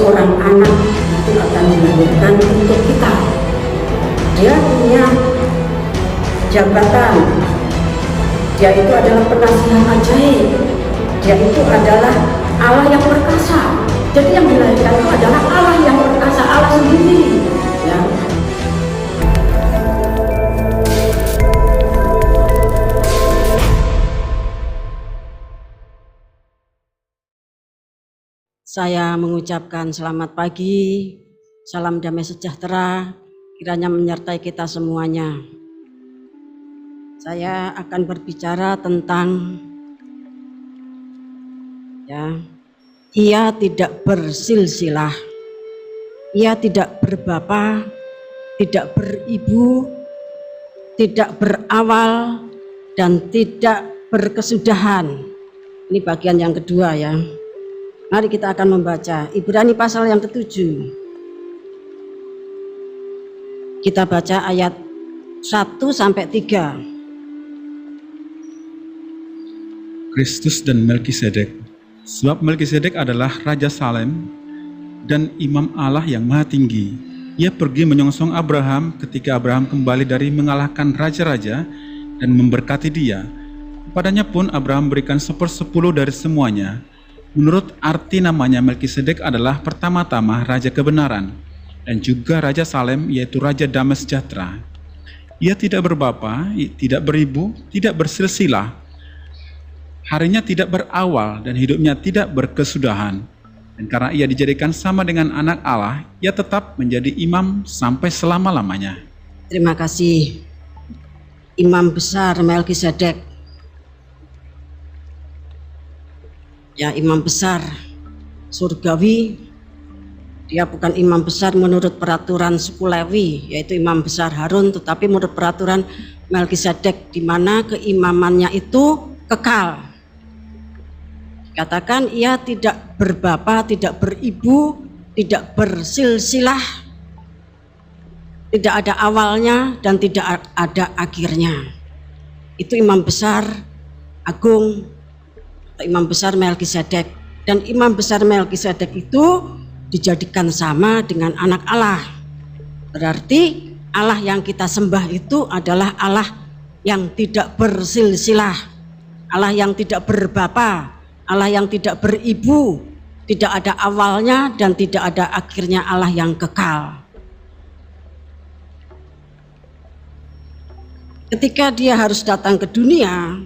seorang anak itu akan dilahirkan untuk kita. Dia punya jabatan, dia itu adalah penasihat ajaib, dia itu adalah Allah yang perkasa. Jadi yang dilahirkan itu adalah Allah yang perkasa, Allah sendiri, ya. Saya mengucapkan selamat pagi, salam damai sejahtera, kiranya menyertai kita semuanya. Saya akan berbicara tentang ia tidak bersilsilah, ia tidak berbapa, tidak beribu, tidak berawal, dan tidak berkesudahan. Ini bagian yang kedua ya. Mari kita akan membaca Ibrani pasal yang ke-7. Kita baca ayat 1 sampai 3. Kristus dan Melkisedek. Sebab Melkisedek adalah Raja Salem dan Imam Allah yang Maha Tinggi. Ia pergi menyongsong Abraham ketika Abraham kembali dari mengalahkan raja-raja dan memberkati dia. Kepadanya pun Abraham berikan 1/10 dari semuanya. Menurut arti namanya, Melkisedek adalah pertama-tama Raja Kebenaran dan juga Raja Salem, yaitu Raja Damai Sejahtera. Ia tidak berbapa, tidak beribu, tidak bersilsilah, harinya tidak berawal dan hidupnya tidak berkesudahan. Dan karena ia dijadikan sama dengan anak Allah, ia tetap menjadi imam sampai selama-lamanya. Terima kasih. Imam besar Melkisedek. Ya, imam besar surgawi. Dia bukan imam besar menurut peraturan suku Lewi, yaitu imam besar Harun, tetapi menurut peraturan Melkisedek, di mana keimamannya itu kekal. Katakan ia tidak berbapa, tidak beribu, tidak bersilsilah, tidak ada awalnya dan tidak ada akhirnya. Itu imam besar agung, imam besar Melkisedek. Dan imam besar Melkisedek itu dijadikan sama dengan anak Allah. Berarti Allah yang kita sembah itu adalah Allah yang tidak bersilsilah, Allah yang tidak berbapa, Allah yang tidak beribu, tidak ada awalnya dan tidak ada akhirnya, Allah yang kekal. Ketika dia harus datang ke dunia,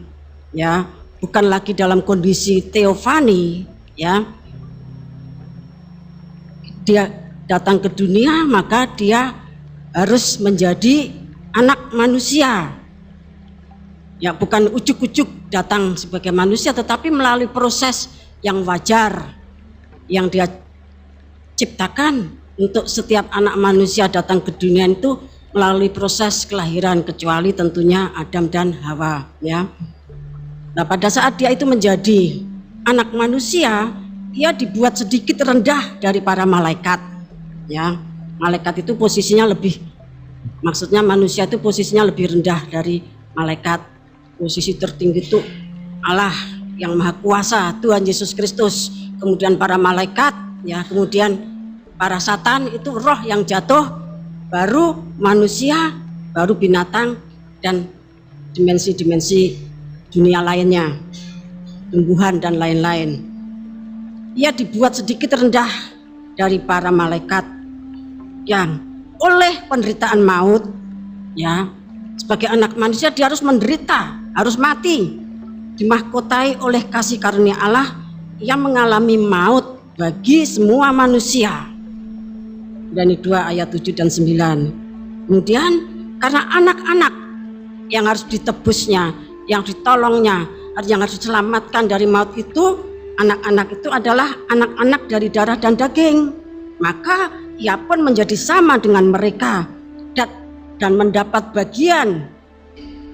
ya, bukan lagi dalam kondisi teofani, ya. Dia datang ke dunia, maka dia harus menjadi anak manusia. Ya, bukan ujuk-ujuk datang sebagai manusia, tetapi melalui proses yang wajar yang dia ciptakan untuk setiap anak manusia datang ke dunia itu melalui proses kelahiran, kecuali tentunya Adam dan Hawa, ya. Nah, pada saat dia itu menjadi anak manusia, ia dibuat sedikit rendah dari para malaikat. Ya, malaikat itu posisinya lebih, maksudnya manusia itu posisinya lebih rendah dari malaikat. Posisi tertinggi itu Allah yang Maha Kuasa, Tuhan Yesus Kristus. Kemudian para malaikat, ya, kemudian para satan, itu roh yang jatuh, baru manusia, baru binatang, dan dimensi-dimensi dunia lainnya, tumbuhan dan lain-lain. Ia dibuat sedikit rendah dari para malaikat yang oleh penderitaan maut, ya, sebagai anak manusia dia harus menderita, harus mati, dimahkotai oleh kasih karunia Allah. Ia mengalami maut bagi semua manusia. Ibrani 2 ayat 7 dan 9. Kemudian karena anak-anak yang harus ditebusnya, yang ditolongnya, yang harus diselamatkan dari maut itu, anak-anak itu adalah anak-anak dari darah dan daging, maka ia pun menjadi sama dengan mereka dan mendapat bagian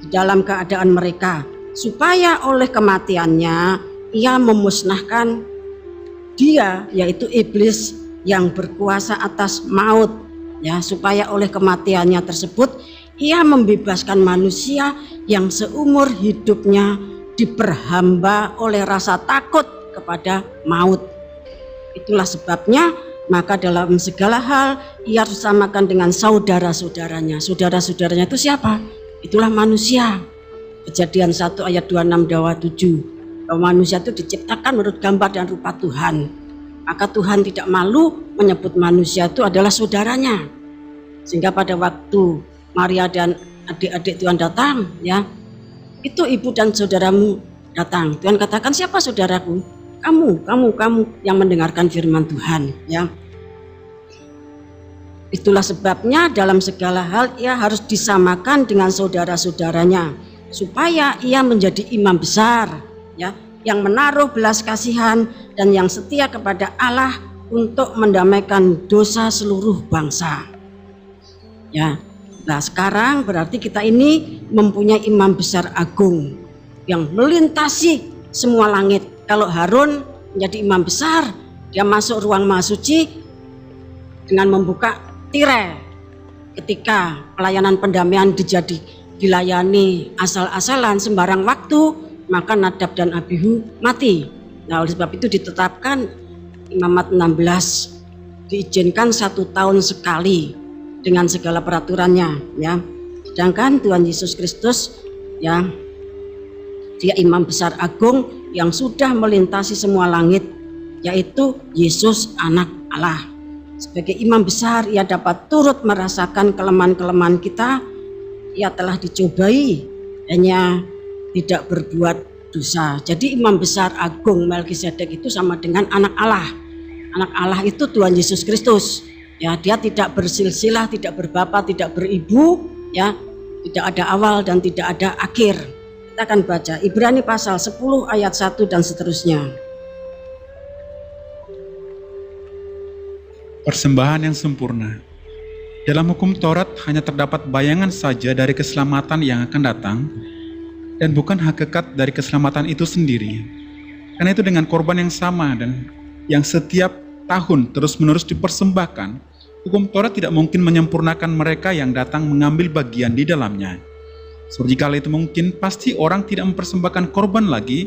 di dalam keadaan mereka, supaya oleh kematiannya ia memusnahkan dia, yaitu iblis yang berkuasa atas maut, ya, supaya oleh kematiannya tersebut ia membebaskan manusia yang seumur hidupnya diperhamba oleh rasa takut kepada maut. Itulah sebabnya maka dalam segala hal ia harus samakan dengan saudara-saudaranya. Saudara-saudaranya itu siapa? Itulah manusia. Kejadian 1 ayat 26-27, bahwa manusia itu diciptakan menurut gambar dan rupa Tuhan. Maka Tuhan tidak malu menyebut manusia itu adalah saudaranya. Sehingga pada waktu Maria dan adik-adik Tuhan datang, ya, itu ibu dan saudaramu datang. Tuhan katakan, siapa saudaraku? Kamu yang mendengarkan firman Tuhan, ya. Itulah sebabnya dalam segala hal ia harus disamakan dengan saudara-saudaranya, supaya ia menjadi imam besar, ya, yang menaruh belas kasihan dan yang setia kepada Allah untuk mendamaikan dosa seluruh bangsa. Ya, nah sekarang berarti kita ini mempunyai imam besar agung yang melintasi semua langit. Kalau Harun menjadi imam besar, dia masuk ruang maha suci dengan membuka tirai. Ketika pelayanan pendamaian dilayani asal-asalan sembarang waktu, maka Nadab dan Abihu mati. Nah, oleh sebab itu ditetapkan imamat 16 diizinkan 1 tahun sekali dengan segala peraturannya, ya. Sedangkan Tuhan Yesus Kristus, ya, dia imam besar agung yang sudah melintasi semua langit, yaitu Yesus anak Allah. Sebagai imam besar, ia dapat turut merasakan kelemahan-kelemahan kita. Ia telah dicobai, hanya tidak berbuat dosa. Jadi imam besar agung Melkisedek itu sama dengan anak Allah. Anak Allah itu Tuhan Yesus Kristus. Ya, dia tidak bersilsilah, tidak berbapa, tidak beribu, ya, tidak ada awal dan tidak ada akhir. Kita akan baca Ibrani pasal 10 ayat 1 dan seterusnya. Persembahan yang sempurna. Dalam hukum Taurat hanya terdapat bayangan saja dari keselamatan yang akan datang dan bukan hakikat dari keselamatan itu sendiri. Karena itu dengan korban yang sama dan yang setiap tahun terus-menerus dipersembahkan, hukum Taurat tidak mungkin menyempurnakan mereka yang datang mengambil bagian di dalamnya. Seperti kala itu mungkin pasti orang tidak mempersembahkan korban lagi,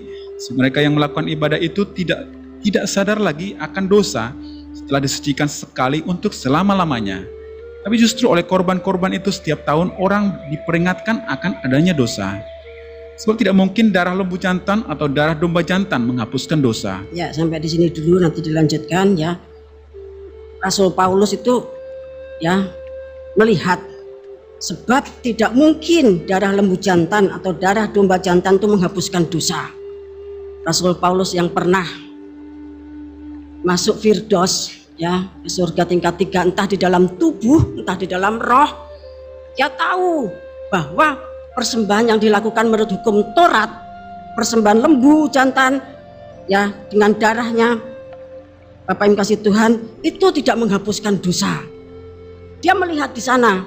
mereka yang melakukan ibadah itu tidak sadar lagi akan dosa setelah disucikan sekali untuk selama-lamanya. Tapi justru oleh korban-korban itu setiap tahun orang diperingatkan akan adanya dosa. Sebab tidak mungkin darah lembu jantan atau darah domba jantan menghapuskan dosa. Ya, sampai di sini dulu, nanti dilanjutkan, ya. Rasul Paulus itu, ya, melihat sebab tidak mungkin darah lembu jantan atau darah domba jantan itu menghapuskan dosa. Rasul Paulus yang pernah masuk Firdaus, ya, ke surga tingkat 3, entah di dalam tubuh, entah di dalam roh, dia tahu bahwa persembahan yang dilakukan menurut hukum Taurat, persembahan lembu jantan, ya, dengan darahnya, Bapak yang kasih Tuhan, itu tidak menghapuskan dosa. Dia melihat di sana,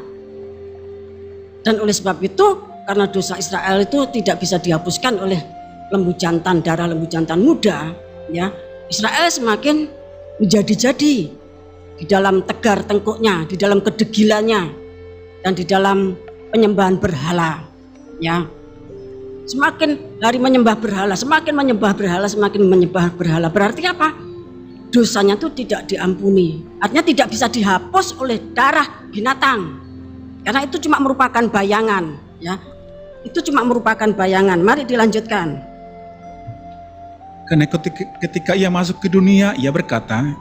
dan oleh sebab itu, karena dosa Israel itu tidak bisa dihapuskan oleh lembu jantan, darah lembu jantan muda, ya, Israel semakin menjadi-jadi di dalam tegar tengkuknya, di dalam kedegilannya, dan di dalam penyembahan berhala, ya. Semakin hari menyembah berhala, semakin menyembah berhala, semakin menyembah berhala. Berarti apa? Dosanya itu tidak diampuni. Artinya tidak bisa dihapus oleh darah binatang. Karena itu cuma merupakan bayangan, ya. Itu cuma merupakan bayangan. Mari dilanjutkan. Karena ketika ia masuk ke dunia, ia berkata,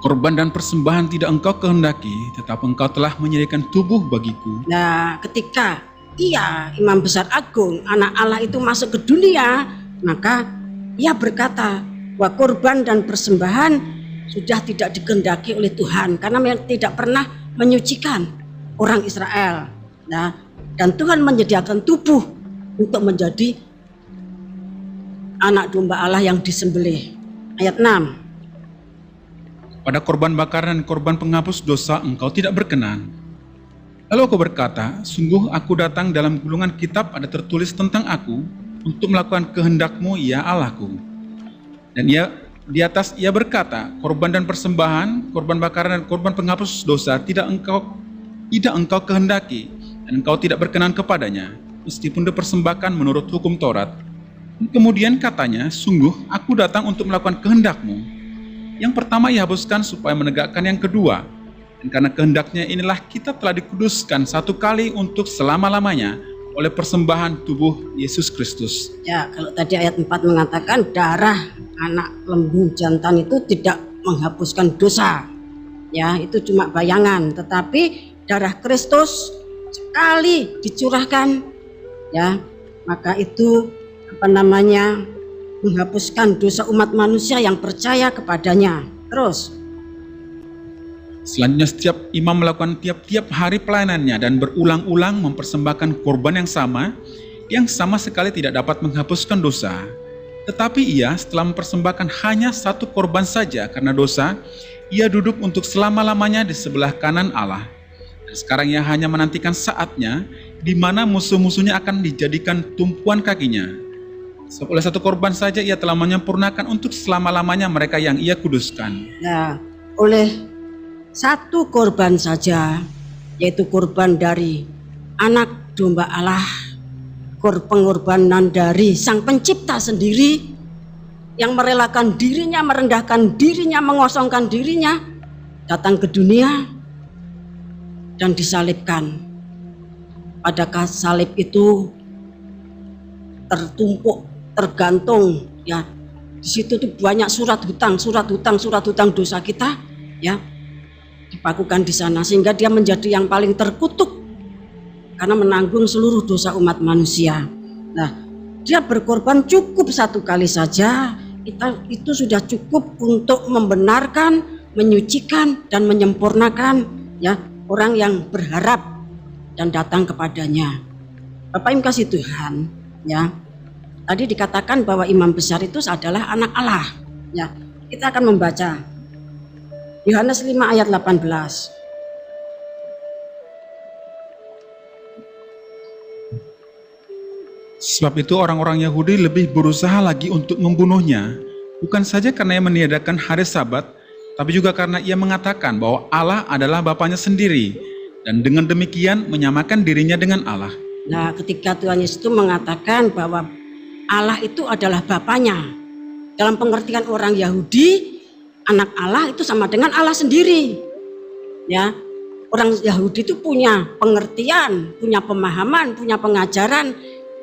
korban dan persembahan tidak engkau kehendaki, tetapi engkau telah menyediakan tubuh bagiku. Nah, ketika ia, imam besar agung, anak Allah itu masuk ke dunia, maka ia berkata bahwa korban dan persembahan sudah tidak dikehendaki oleh Tuhan, karena tidak pernah menyucikan orang Israel. Nah, dan Tuhan menyediakan tubuh untuk menjadi anak domba Allah yang disembelih. Ayat 6. Pada korban bakaran dan korban penghapus dosa engkau tidak berkenan. Lalu aku berkata, sungguh aku datang dalam gulungan kitab ada tertulis tentang aku untuk melakukan kehendakmu ya Allahku. Dan di atas ia berkata, korban dan persembahan, korban bakaran dan korban penghapus dosa tidak engkau kehendaki dan engkau tidak berkenan kepadanya, meskipun dipersembahkan menurut hukum Taurat. Dan kemudian katanya, sungguh aku datang untuk melakukan kehendakmu. Yang pertama ia hapuskan supaya menegakkan yang kedua. Dan karena kehendaknya inilah kita telah dikuduskan satu kali untuk selama-lamanya oleh persembahan tubuh Yesus Kristus. Ya, kalau tadi ayat 4 mengatakan darah anak lembu jantan itu tidak menghapuskan dosa. Ya, itu cuma bayangan, tetapi darah Kristus sekali dicurahkan, ya, maka itu menghapuskan dosa umat manusia yang percaya kepadanya. Terus selanjutnya setiap imam melakukan tiap-tiap hari pelayanannya dan berulang-ulang mempersembahkan korban yang sama sekali tidak dapat menghapuskan dosa. Tetapi ia setelah mempersembahkan hanya satu korban saja karena dosa, ia duduk untuk selama-lamanya di sebelah kanan Allah. Dan sekarang ia hanya menantikan saatnya di mana musuh-musuhnya akan dijadikan tumpuan kakinya. Oleh satu korban saja ia telah menyempurnakan untuk selama-lamanya mereka yang ia kuduskan. Nah, oleh satu korban saja, yaitu korban dari anak domba Allah, pengorbanan dari Sang Pencipta sendiri yang merelakan dirinya, merendahkan dirinya, mengosongkan dirinya, datang ke dunia dan disalibkan. Pada salib itu tertumpuk, tergantung, ya, di situ tuh banyak surat hutang dosa kita, ya, dipakukan di sana, sehingga dia menjadi yang paling terkutuk karena menanggung seluruh dosa umat manusia. Nah, dia berkorban cukup satu kali saja, itu sudah cukup untuk membenarkan, menyucikan dan menyempurnakan, ya, orang yang berharap dan datang kepadanya. Bapak Ibu kasih Tuhan, ya, tadi dikatakan bahwa imam besar itu adalah anak Allah, ya. Kita akan membaca Yohanes 5 ayat 18. Sebab itu orang-orang Yahudi lebih berusaha lagi untuk membunuhnya, bukan saja karena ia meniadakan hari Sabat, tapi juga karena ia mengatakan bahwa Allah adalah Bapanya sendiri, dan dengan demikian menyamakan dirinya dengan Allah. Nah, ketika Tuhan Yesus itu mengatakan bahwa Allah itu adalah Bapanya, dalam pengertian orang Yahudi, anak Allah itu sama dengan Allah sendiri. Ya, orang Yahudi itu punya pengertian, punya pemahaman, punya pengajaran.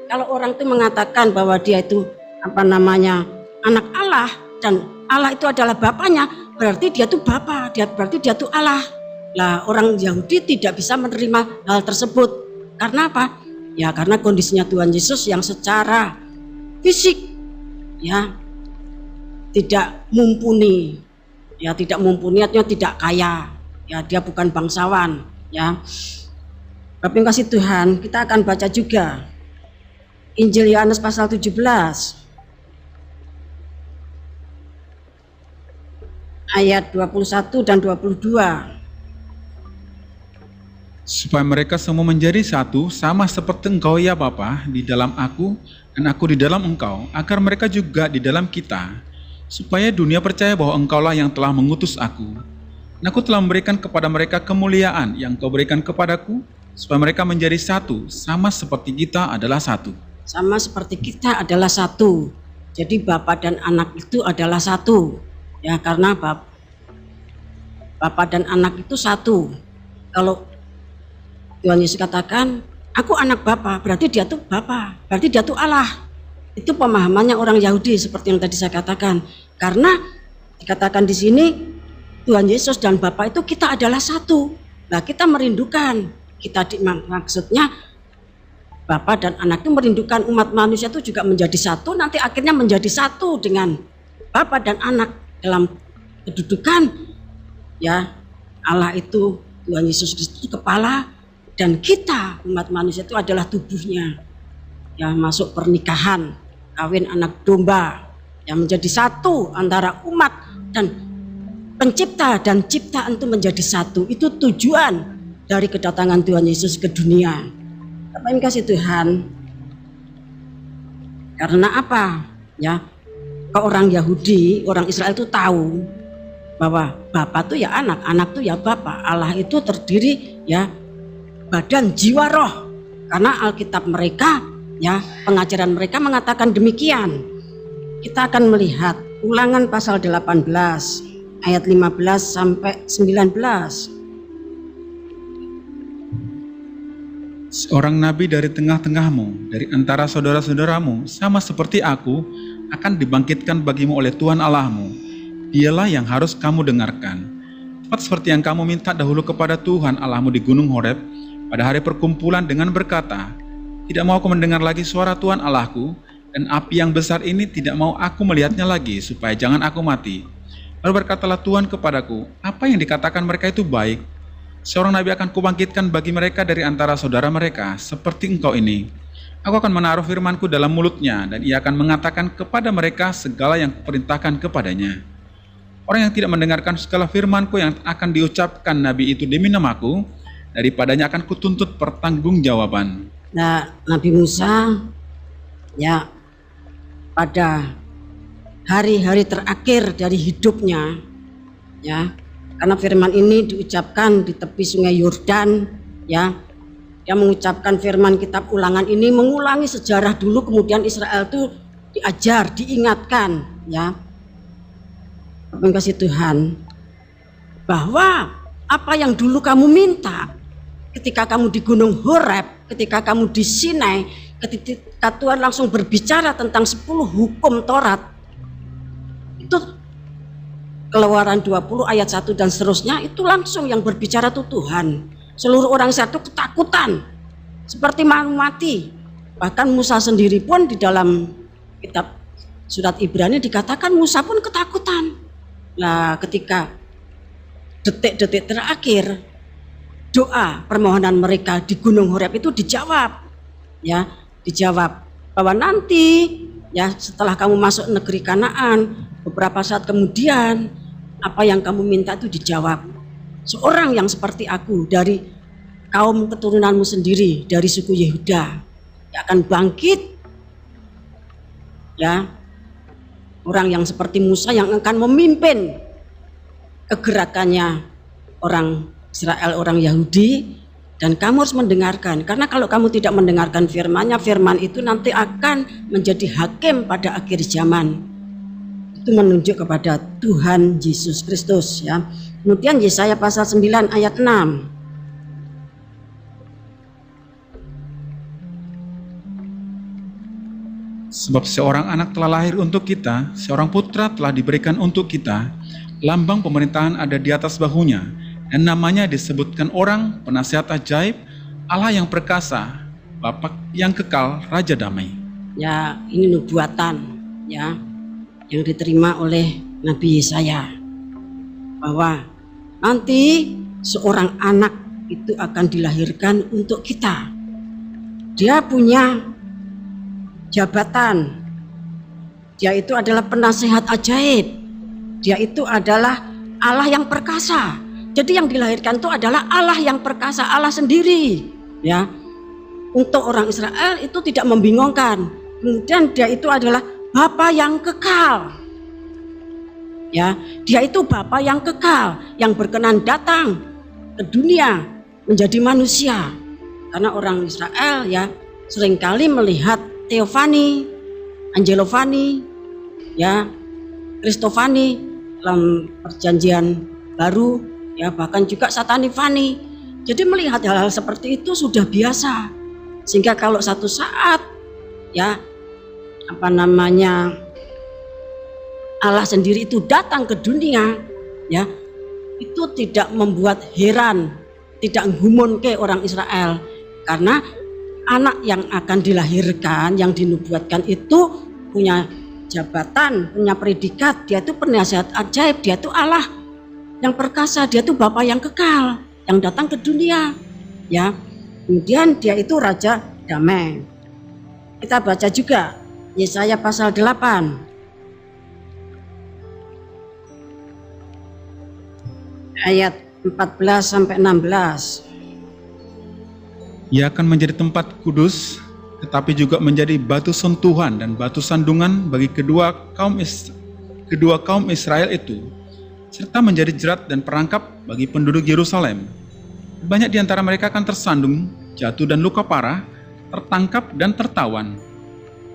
Kalau orang itu mengatakan bahwa dia itu anak Allah dan Allah itu adalah Bapanya, berarti dia itu Bapa, berarti dia itu Allah. Lah, orang Yahudi tidak bisa menerima hal tersebut. Karena apa? Ya, karena kondisinya Tuhan Yesus yang secara fisik, ya, tidak mumpuni. Ya, tidak mumpuni artinya tidak kaya. Ya, dia bukan bangsawan, ya. Bapak yang kasih Tuhan, kita akan baca juga Injil Yohanes pasal 17 ayat 21 dan 22. Supaya mereka semua menjadi satu, sama seperti Engkau ya Bapa di dalam aku dan aku di dalam Engkau, agar mereka juga di dalam kita, supaya dunia percaya bahwa Engkaulah yang telah mengutus aku. Dan aku telah memberikan kepada mereka kemuliaan yang Kau berikan kepadaku, supaya mereka menjadi satu, sama seperti kita adalah satu. Sama seperti kita adalah satu. Jadi Bapa dan Anak itu adalah satu. Ya, karena Bapa dan Anak itu satu. Kalau Tuhan Yesus katakan, aku anak Bapa, berarti dia tuh Bapa, berarti dia tuh Allah. Itu pemahamannya orang Yahudi seperti yang tadi saya katakan. Karena dikatakan di sini Tuhan Yesus dan Bapa itu kita adalah satu. Nah, kita merindukan, maksudnya Bapa dan Anak itu merindukan umat manusia itu juga menjadi satu, nanti akhirnya menjadi satu dengan Bapa dan Anak dalam kedudukan, ya, Allah itu Tuhan Yesus Kristus kepala dan kita umat manusia itu adalah tubuhnya. Ya, masuk pernikahan, kawin anak domba, yang menjadi satu antara umat dan Pencipta dan ciptaan itu menjadi satu. Itu tujuan dari kedatangan Tuhan Yesus ke dunia. Bapak yang kasih Tuhan, karena apa? Ya, ke orang Yahudi, orang Israel itu tahu bahwa Bapa itu ya anak, anak itu ya Bapa. Allah itu terdiri, ya, badan, jiwa, roh. Karena Alkitab mereka, ya, pengajaran mereka mengatakan demikian. Kita akan melihat Ulangan pasal 18 ayat 15 sampai 19. Seorang nabi dari tengah-tengahmu, dari antara saudara-saudaramu, sama seperti aku, akan dibangkitkan bagimu oleh Tuhan Allahmu. Dialah yang harus kamu dengarkan. Tepat seperti yang kamu minta dahulu kepada Tuhan Allahmu di Gunung Horeb, pada hari perkumpulan dengan berkata, tidak mau aku mendengar lagi suara Tuhan Allahku, dan api yang besar ini tidak mau aku melihatnya lagi, supaya jangan aku mati. Lalu berkatalah Tuhan kepadaku, apa yang dikatakan mereka itu baik. Seorang nabi akan kubangkitkan bagi mereka dari antara saudara mereka, seperti engkau ini. Aku akan menaruh firmanku dalam mulutnya, dan ia akan mengatakan kepada mereka segala yang kuperintahkan kepadanya. Orang yang tidak mendengarkan segala firmanku yang akan diucapkan nabi itu demi namaku, daripadanya akan kutuntut pertanggungjawaban. Nah, Nabi Musa ya pada hari-hari terakhir dari hidupnya, ya, karena firman ini diucapkan di tepi sungai Yordan, ya, dia mengucapkan firman kitab Ulangan ini, mengulangi sejarah dulu, kemudian Israel itu diajar, diingatkan, ya, kasih Tuhan, bahwa apa yang dulu kamu minta ketika kamu di Gunung Horeb, ketika kamu di Sinai, ketika Tuhan langsung berbicara tentang 10 hukum Taurat, itu Keluaran 20 ayat 1 dan seterusnya, itu langsung yang berbicara itu Tuhan. Seluruh orang Israel itu ketakutan seperti mau mati. Bahkan Musa sendiri pun di dalam kitab surat Ibrani dikatakan Musa pun ketakutan. Nah, ketika detik-detik terakhir doa permohonan mereka di Gunung Horeb itu dijawab, ya, dijawab bahwa nanti, ya, setelah kamu masuk negeri Kanaan, beberapa saat kemudian apa yang kamu minta itu dijawab. Seorang yang seperti aku dari kaum keturunanmu sendiri, dari suku Yehuda, yang akan bangkit, ya, orang yang seperti Musa yang akan memimpin kegerakannya orang Israel, orang Yahudi, dan kamu harus mendengarkan, karena kalau kamu tidak mendengarkan firman-Nya, firman itu nanti akan menjadi hakim pada akhir zaman. Itu menunjuk kepada Tuhan Yesus Kristus, ya. Kemudian Yesaya pasal 9 ayat 6. Sebab seorang anak telah lahir untuk kita, seorang putra telah diberikan untuk kita, lambang pemerintahan ada di atas bahunya, dan namanya disebutkan orang, penasihat ajaib, Allah yang perkasa, Bapa yang kekal, Raja damai. Ya, ini nubuatan, ya, yang diterima oleh Nabi Yesaya, bahwa nanti seorang anak itu akan dilahirkan untuk kita. Dia punya jabatan, dia itu adalah penasihat ajaib, dia itu adalah Allah yang perkasa. Jadi yang dilahirkan itu adalah Allah yang perkasa, Allah sendiri, ya. Untuk orang Israel itu tidak membingungkan. Kemudian dia itu adalah Bapa yang kekal, ya, dia itu Bapa yang kekal, yang berkenan datang ke dunia menjadi manusia. Karena orang Israel, ya, seringkali melihat Teofani, Angelovani, ya, Kristofani dalam perjanjian baru, ya, bahkan juga Satanifani. Jadi melihat hal-hal seperti itu sudah biasa, sehingga kalau satu saat, ya, Allah sendiri itu datang ke dunia, ya, itu tidak membuat heran, tidak nggumunke orang Israel, karena anak yang akan dilahirkan, yang dinubuatkan itu punya jabatan, punya predikat, dia itu penasihat ajaib, dia itu Allah yang perkasa, dia itu Bapa yang kekal, yang datang ke dunia, ya. Kemudian dia itu Raja damai. Kita baca juga Yesaya pasal 8 ayat 14 sampai 16. Ia akan menjadi tempat kudus, tetapi juga menjadi batu sentuhan dan batu sandungan bagi kedua kaum Israel itu, serta menjadi jerat dan perangkap bagi penduduk Yerusalem. Banyak di antara mereka akan tersandung, jatuh dan luka parah, tertangkap dan tertawan.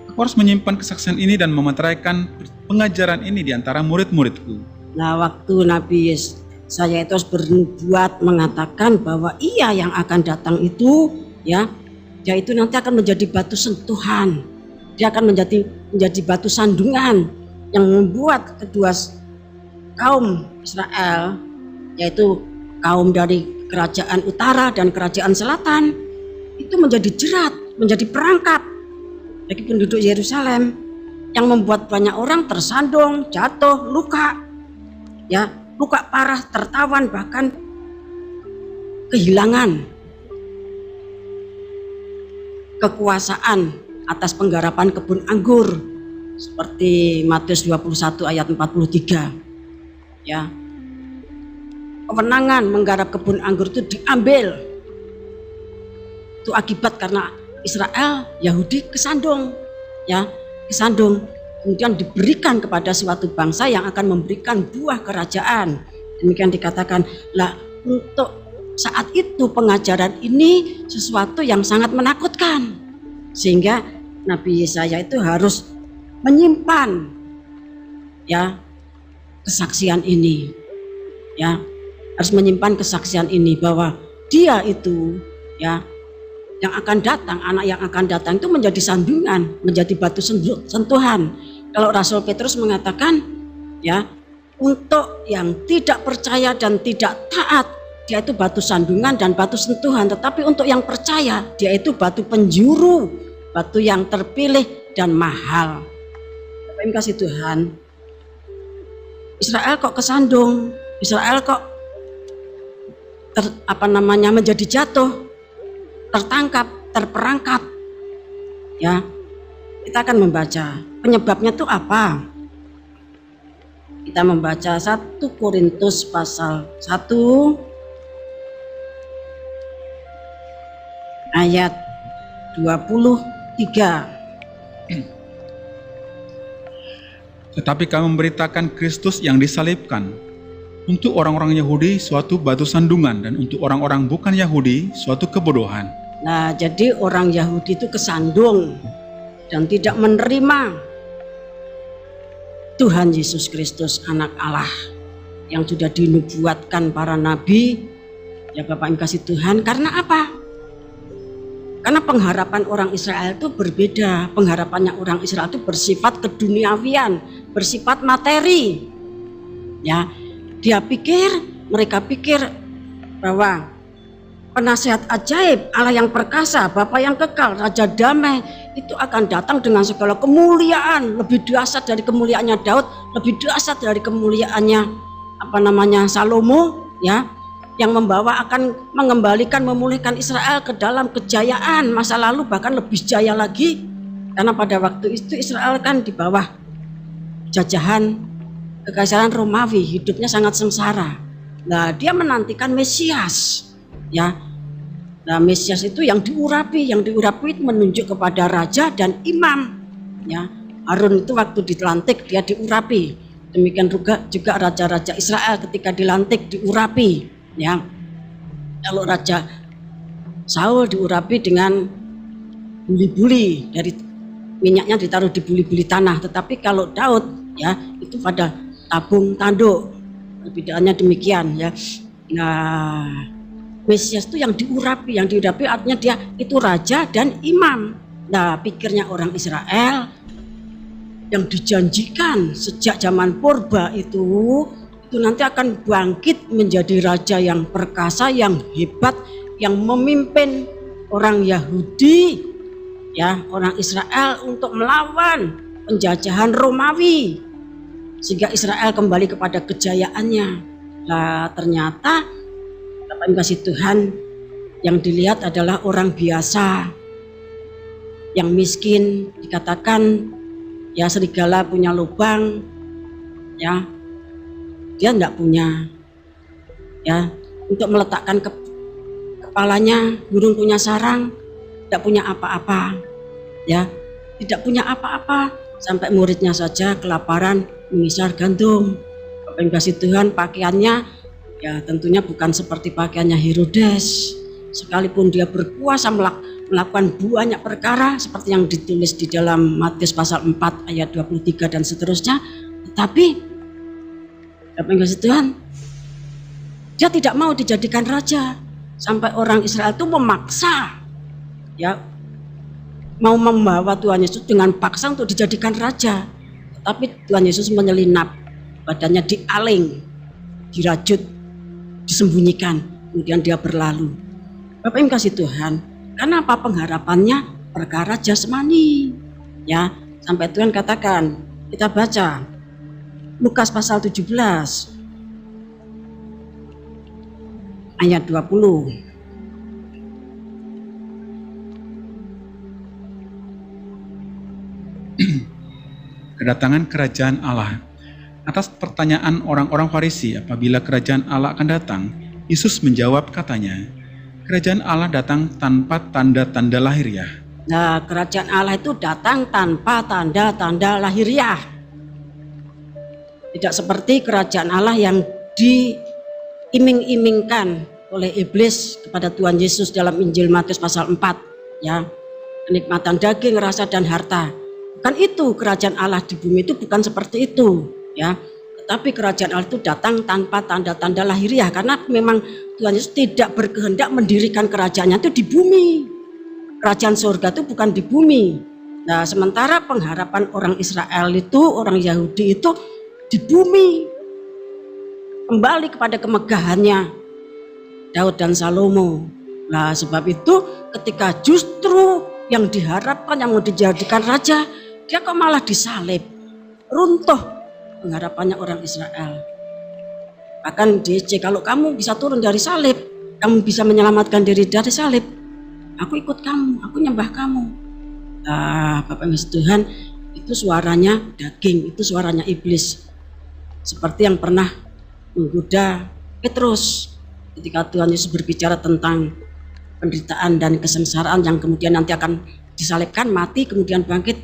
Aku harus menyimpan kesaksian ini dan memeteraikan pengajaran ini di antara murid-muridku. Nah, waktu Nabi Yesaya itu bernubuat mengatakan bahwa ia yang akan datang itu, ya, dia itu nanti akan menjadi batu sentuhan. Dia akan menjadi batu sandungan yang membuat kedua kaum Israel, yaitu kaum dari kerajaan utara dan kerajaan selatan, itu menjadi jerat, menjadi perangkap bagi penduduk Yerusalem, yang membuat banyak orang tersandung, jatuh, luka, ya, luka parah, tertawan, bahkan kehilangan kekuasaan atas penggarapan kebun anggur, seperti Matius 21 ayat 43. Ya, kewenangan menggarap kebun anggur itu diambil. Itu akibat karena Israel, Yahudi kesandung, ya, kesandung. Kemudian diberikan kepada suatu bangsa yang akan memberikan buah kerajaan. Demikian dikatakan. Lah, untuk saat itu pengajaran ini sesuatu yang sangat menakutkan, sehingga Nabi Yesaya itu harus menyimpan, ya, kesaksian ini, ya, harus menyimpan kesaksian ini bahwa dia itu, ya, yang akan datang, anak yang akan datang itu menjadi sandungan, menjadi batu sentuhan. Kalau Rasul Petrus mengatakan, ya, untuk yang tidak percaya dan tidak taat, dia itu batu sandungan dan batu sentuhan. Tetapi untuk yang percaya, dia itu batu penjuru, batu yang terpilih dan mahal. Bapak Ibu kasih Tuhan, Israel kok kesandung, Israel kok menjadi jatuh, tertangkap, terperangkap. Ya, kita akan membaca penyebabnya itu apa. Kita membaca 1 Korintus pasal 1 ayat 23. Tetapi kami memberitakan Kristus yang disalibkan, untuk orang-orang Yahudi suatu batu sandungan, dan untuk orang-orang bukan Yahudi suatu kebodohan. Nah, jadi orang Yahudi itu kesandung dan tidak menerima Tuhan Yesus Kristus, anak Allah yang sudah dinubuatkan para nabi. Ya Bapak Ibu kasih Tuhan, karena apa? Karena pengharapan orang Israel itu berbeda. Pengharapannya orang Israel itu bersifat keduniawian, bersifat materi. Ya, mereka pikir bahwa penasihat ajaib, Allah yang perkasa, Bapa yang kekal, Raja damai itu akan datang dengan segala kemuliaan, lebih dahsyat dari kemuliaannya Daud, lebih dahsyat dari kemuliaannya Salomo, ya, yang akan mengembalikan, memulihkan Israel ke dalam kejayaan masa lalu, bahkan lebih jaya lagi. Karena pada waktu itu Israel kan di bawah jajahan kekaisaran Romawi, hidupnya sangat sengsara. Nah, dia menantikan Mesias, ya. Nah, Mesias itu yang diurapi itu menunjuk kepada raja dan imam, ya. Harun itu waktu dilantik dia diurapi. Demikian juga raja-raja Israel ketika dilantik diurapi, ya. Kalau Raja Saul diurapi dengan buli-buli, dari minyaknya ditaruh di buli-buli tanah. Tetapi kalau Daud, ya, itu pada tabung tanduk. Perbedaannya demikian, ya. Nah, Mesias itu yang diurapi artinya dia itu raja dan imam. Nah, pikirnya orang Israel yang dijanjikan sejak zaman purba itu nanti akan bangkit menjadi raja yang perkasa, yang hebat, yang memimpin orang Yahudi, ya, orang Israel untuk melawan penjajahan Romawi, sehingga Israel kembali kepada kejayaannya. Nah, ternyata Bapak Ibu kasih Tuhan, yang dilihat adalah orang biasa, yang miskin, dikatakan, ya, serigala punya lubang, ya, dia tidak punya, ya, untuk meletakkan kepalanya. Burung punya sarang, tidak punya apa-apa, ya, tidak punya apa-apa. Sampai muridnya saja kelaparan mengisar gandum. Bapak Ibu kasih Tuhan, pakaiannya, ya, tentunya bukan seperti pakaiannya Herodes. Sekalipun dia berkuasa melakukan banyak perkara seperti yang ditulis di dalam Matius pasal 4 ayat 23 dan seterusnya, tetapi Bapak Ibu Tuhan, dia tidak mau dijadikan raja sampai orang Israel itu memaksa, ya, mau membawa Tuhan Yesus dengan paksa untuk dijadikan raja. Tapi Tuhan Yesus menyelinap, badannya dialing, dirajut, disembunyikan, kemudian dia berlalu. Bapak Ibu kasih Tuhan, karena apa? Pengharapannya perkara jasmani, ya, sampai Tuhan katakan, kita baca Lukas pasal 17 ayat 20. Kedatangan kerajaan Allah. Atas pertanyaan orang-orang Farisi apabila kerajaan Allah akan datang, Yesus menjawab katanya, kerajaan Allah datang tanpa tanda-tanda lahiriah. Nah, kerajaan Allah itu datang tanpa tanda-tanda lahiriah. Tidak seperti kerajaan Allah yang diiming-imingkan oleh iblis kepada Tuhan Yesus dalam Injil Matius pasal 4, ya. Kenikmatan daging, rasa dan harta. Bukan itu kerajaan Allah di bumi, itu bukan seperti itu, ya. Tetapi kerajaan Allah itu datang tanpa tanda-tanda lahiriah, karena memang Tuhan Yesus tidak berkehendak mendirikan kerajaannya itu di bumi. Kerajaan surga itu bukan di bumi. Nah, sementara pengharapan orang Israel itu, orang Yahudi itu di bumi, kembali kepada kemegahannya Daud dan Salomo. Nah, sebab itu ketika justru yang diharapkan, yang mau dijadikan raja, dia kok malah disalib, runtuh pengharapannya orang Israel. Bahkan DC, kalau kamu bisa turun dari salib, kamu bisa menyelamatkan diri dari salib, aku ikut kamu, aku nyembah kamu. Nah, Bapak Ibu Tuhan, itu suaranya daging, itu suaranya iblis. Seperti yang pernah menggoda Petrus ketika Tuhan Yesus berbicara tentang penderitaan dan kesengsaraan yang kemudian nanti akan disalibkan, mati, kemudian bangkit.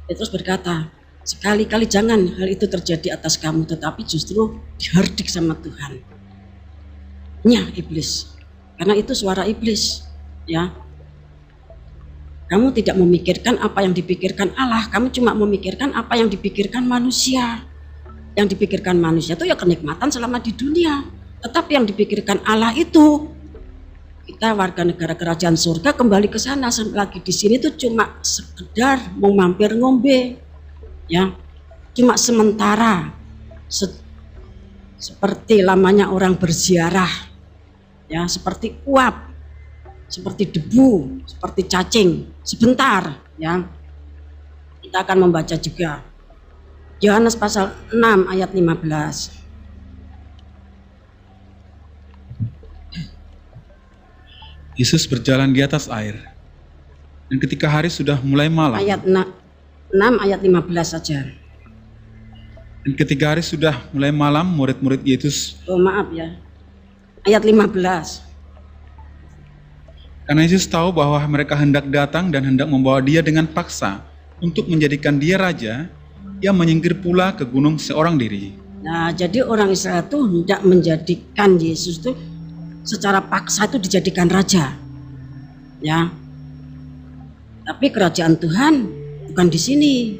Petrus berkata, sekali-kali jangan hal itu terjadi atas kamu, tetapi justru dihardik sama Tuhan. Nya iblis, karena itu suara iblis, ya. Kamu tidak memikirkan apa yang dipikirkan Allah, kamu cuma memikirkan apa yang dipikirkan manusia. Yang dipikirkan manusia itu ya kenikmatan selama di dunia, tetapi yang dipikirkan Allah itu, kita warga negara kerajaan surga kembali ke sana. Lagi di sini tuh cuma sekedar mau mampir ngombe, ya, cuma sementara, seperti lamanya orang berziarah, ya, seperti uap, seperti debu, seperti cacing, sebentar, ya. Kita akan membaca juga Yohanes pasal 6 ayat 15. Yesus berjalan di atas air. Dan ketika hari sudah mulai malam. Ayat 6 ayat 15 saja. Dan ketika hari sudah mulai malam, murid-murid Yesus. Oh maaf ya. Ayat 15. Karena Yesus tahu bahwa mereka hendak datang dan hendak membawa dia dengan paksa untuk menjadikan dia raja, ia menyingkir pula ke gunung seorang diri. Nah, jadi orang Israel itu hendak menjadikan Yesus itu secara paksa itu dijadikan raja, ya. Tapi kerajaan Tuhan bukan di sini.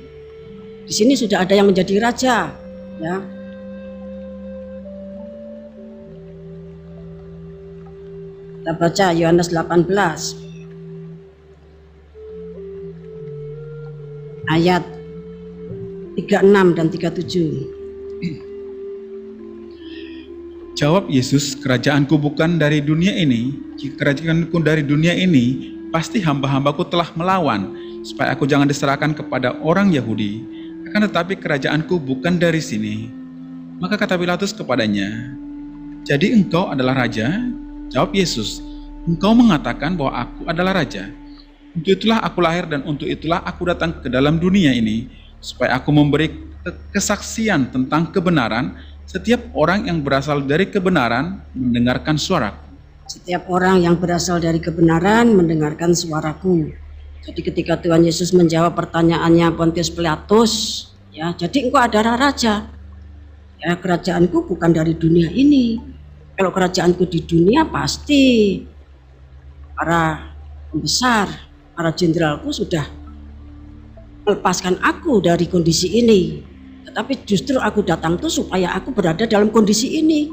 Di sini sudah ada yang menjadi raja, ya. Kita baca Yohanes 18 ayat 36 dan 37. Jawab Yesus, kerajaanku bukan dari dunia ini. Jika kerajaanku dari dunia ini, pasti hamba-hambaku telah melawan, supaya aku jangan diserahkan kepada orang Yahudi. Akan tetapi kerajaanku bukan dari sini. Maka kata Pilatus kepadanya, jadi engkau adalah raja? Jawab Yesus, engkau mengatakan bahwa aku adalah raja. Untuk itulah aku lahir dan untuk itulah aku datang ke dalam dunia ini, supaya aku memberi kesaksian tentang kebenaran. Setiap orang yang berasal dari kebenaran mendengarkan suaraku. Setiap orang yang berasal dari kebenaran mendengarkan suaraku. Jadi ketika Tuhan Yesus menjawab pertanyaannya Pontius Pilatus, ya, jadi engkau adalah raja. Ya, kerajaanku bukan dari dunia ini. Kalau kerajaanku di dunia pasti para pembesar, para jenderalku sudah melepaskan aku dari kondisi ini. Tetapi justru aku datang tuh supaya aku berada dalam kondisi ini.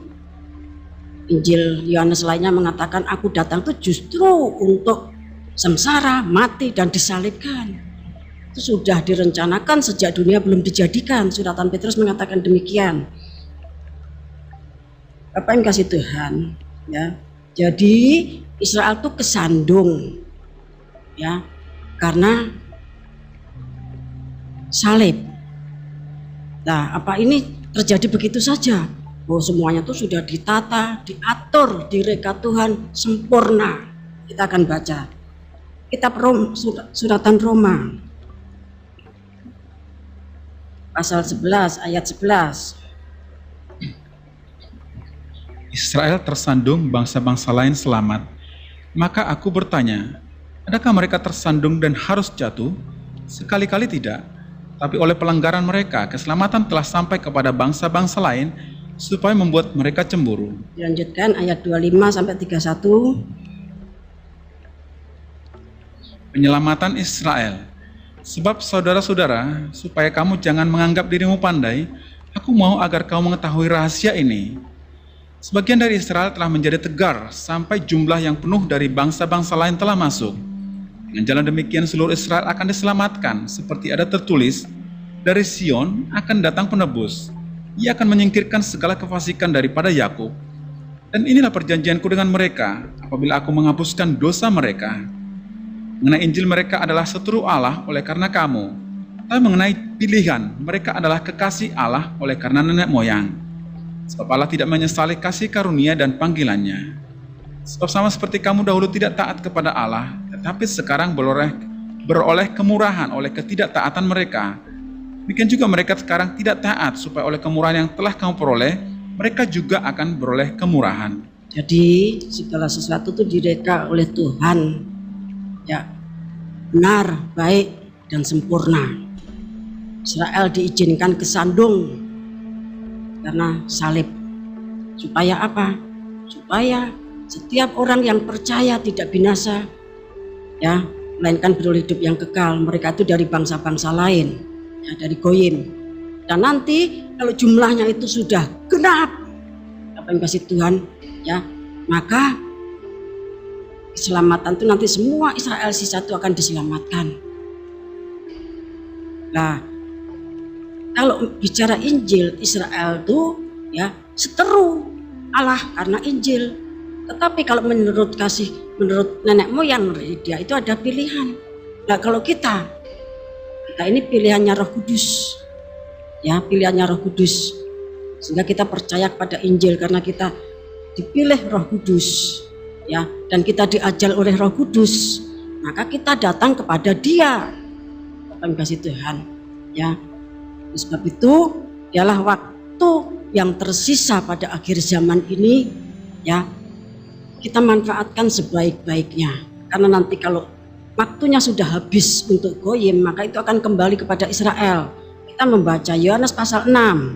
Injil Yohanes lainnya mengatakan aku datang tuh justru untuk sengsara, mati dan disalibkan. Itu sudah direncanakan sejak dunia belum dijadikan. Suratan Petrus mengatakan demikian. Bapak yang kasih Tuhan, ya. Jadi Israel tuh kesandung, ya, karena salib. Nah, apa ini terjadi begitu saja? Oh, semuanya tuh sudah ditata, diatur, direka Tuhan sempurna. Kita akan baca kitab suratan Roma pasal 11 ayat 11. Israel tersandung, bangsa-bangsa lain selamat. Maka aku bertanya, adakah mereka tersandung dan harus jatuh? Sekali-kali tidak. Tapi oleh pelanggaran mereka, keselamatan telah sampai kepada bangsa-bangsa lain supaya membuat mereka cemburu. Dilanjutkan ayat 25 sampai 31. Penyelamatan Israel. Sebab saudara-saudara, supaya kamu jangan menganggap dirimu pandai, aku mau agar kamu mengetahui rahasia ini. Sebagian dari Israel telah menjadi tegar sampai jumlah yang penuh dari bangsa-bangsa lain telah masuk. Dengan jalan demikian seluruh Israel akan diselamatkan, seperti ada tertulis, dari Sion akan datang penebus. Ia akan menyingkirkan segala kefasikan daripada Yakub. Dan inilah perjanjianku dengan mereka, apabila aku menghapuskan dosa mereka. Mengenai Injil, mereka adalah seteru Allah oleh karena kamu. Tapi mengenai pilihan, mereka adalah kekasih Allah oleh karena nenek moyang. Sebab Allah tidak menyesali kasih karunia dan panggilannya. Sebab sama seperti kamu dahulu tidak taat kepada Allah, tetapi sekarang beroleh kemurahan oleh ketidaktaatan mereka. Demikian juga mereka sekarang tidak taat, supaya oleh kemurahan yang telah kamu peroleh, mereka juga akan beroleh kemurahan. Jadi segala sesuatu itu direka oleh Tuhan, ya, benar, baik, dan sempurna. Israel diizinkan kesandung karena salib. Supaya apa? Supaya setiap orang yang percaya tidak binasa, ya, melainkan beroleh hidup yang kekal. Mereka itu dari bangsa-bangsa lain, ya, dari goyim. Dan nanti kalau jumlahnya itu sudah genap, apa yang kasih Tuhan, ya, maka keselamatan itu nanti semua Israel sisa itu akan diselamatkan. Nah, kalau bicara Injil, Israel itu, ya, seteru Allah karena Injil. Tetapi kalau menurut nenek moyang dia itu ada pilihan. Nah, kalau kita ini pilihannya Roh Kudus, ya, pilihannya Roh Kudus, sehingga kita percaya kepada Injil karena kita dipilih Roh Kudus, ya, dan kita diajar oleh Roh Kudus, maka kita datang kepada Dia. Apa yang kasih Tuhan, ya. Sebab itu ialah waktu yang tersisa pada akhir zaman ini, ya, kita manfaatkan sebaik-baiknya. Karena nanti kalau waktunya sudah habis untuk goyim, maka itu akan kembali kepada Israel. Kita membaca Yohanes pasal 6.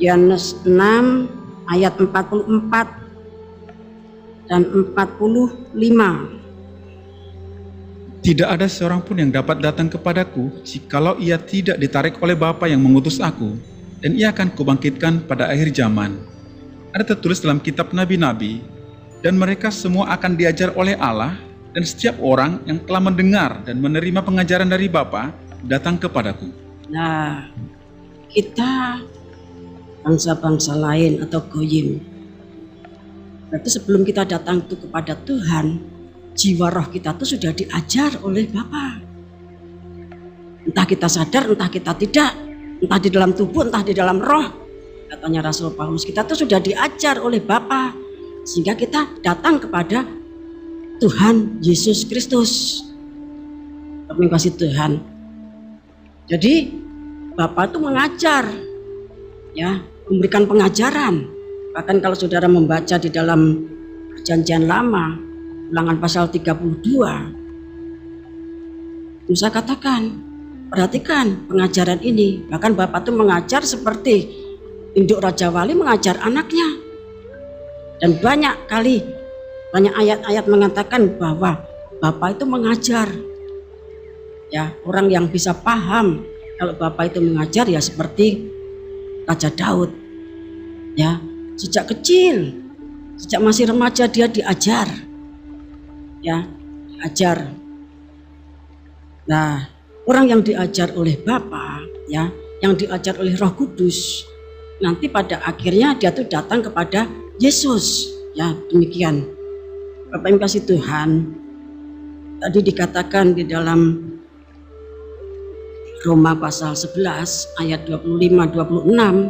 Yohanes 6 ayat 44 dan 45. Tidak ada seorang pun yang dapat datang kepadaku, jikalau ia tidak ditarik oleh Bapa yang mengutus aku, dan ia akan kubangkitkan pada akhir zaman. Ada tertulis dalam kitab nabi-nabi, dan mereka semua akan diajar oleh Allah, dan setiap orang yang telah mendengar dan menerima pengajaran dari Bapa datang kepadaku. Nah, kita bangsa-bangsa lain atau goyim, berarti sebelum kita datang itu kepada Tuhan, jiwa roh kita tuh sudah diajar oleh Bapa. Entah kita sadar, entah kita tidak, entah di dalam tubuh, entah di dalam roh. Katanya Rasul Paulus, kita tuh sudah diajar oleh Bapa, sehingga kita datang kepada Tuhan Yesus Kristus. Terima kasih Tuhan. Jadi Bapa itu mengajar, ya, memberikan pengajaran. Bahkan kalau saudara membaca di dalam Perjanjian Lama, Ulangan pasal 32, Musa katakan, perhatikan pengajaran ini. Bahkan Bapak itu mengajar seperti induk Raja Wali mengajar anaknya. Dan banyak ayat-ayat mengatakan bahwa Bapak itu mengajar. Ya, orang yang bisa paham kalau Bapak itu mengajar ya seperti Raja Daud. Ya, sejak kecil, sejak masih remaja dia diajar. Ya, diajar. Nah, orang yang diajar oleh Bapa, ya, yang diajar oleh Roh Kudus, nanti pada akhirnya dia tuh datang kepada Yesus. Ya, demikian. Bapak yang kasih Tuhan, tadi dikatakan di dalam Roma pasal 11 ayat 25-26,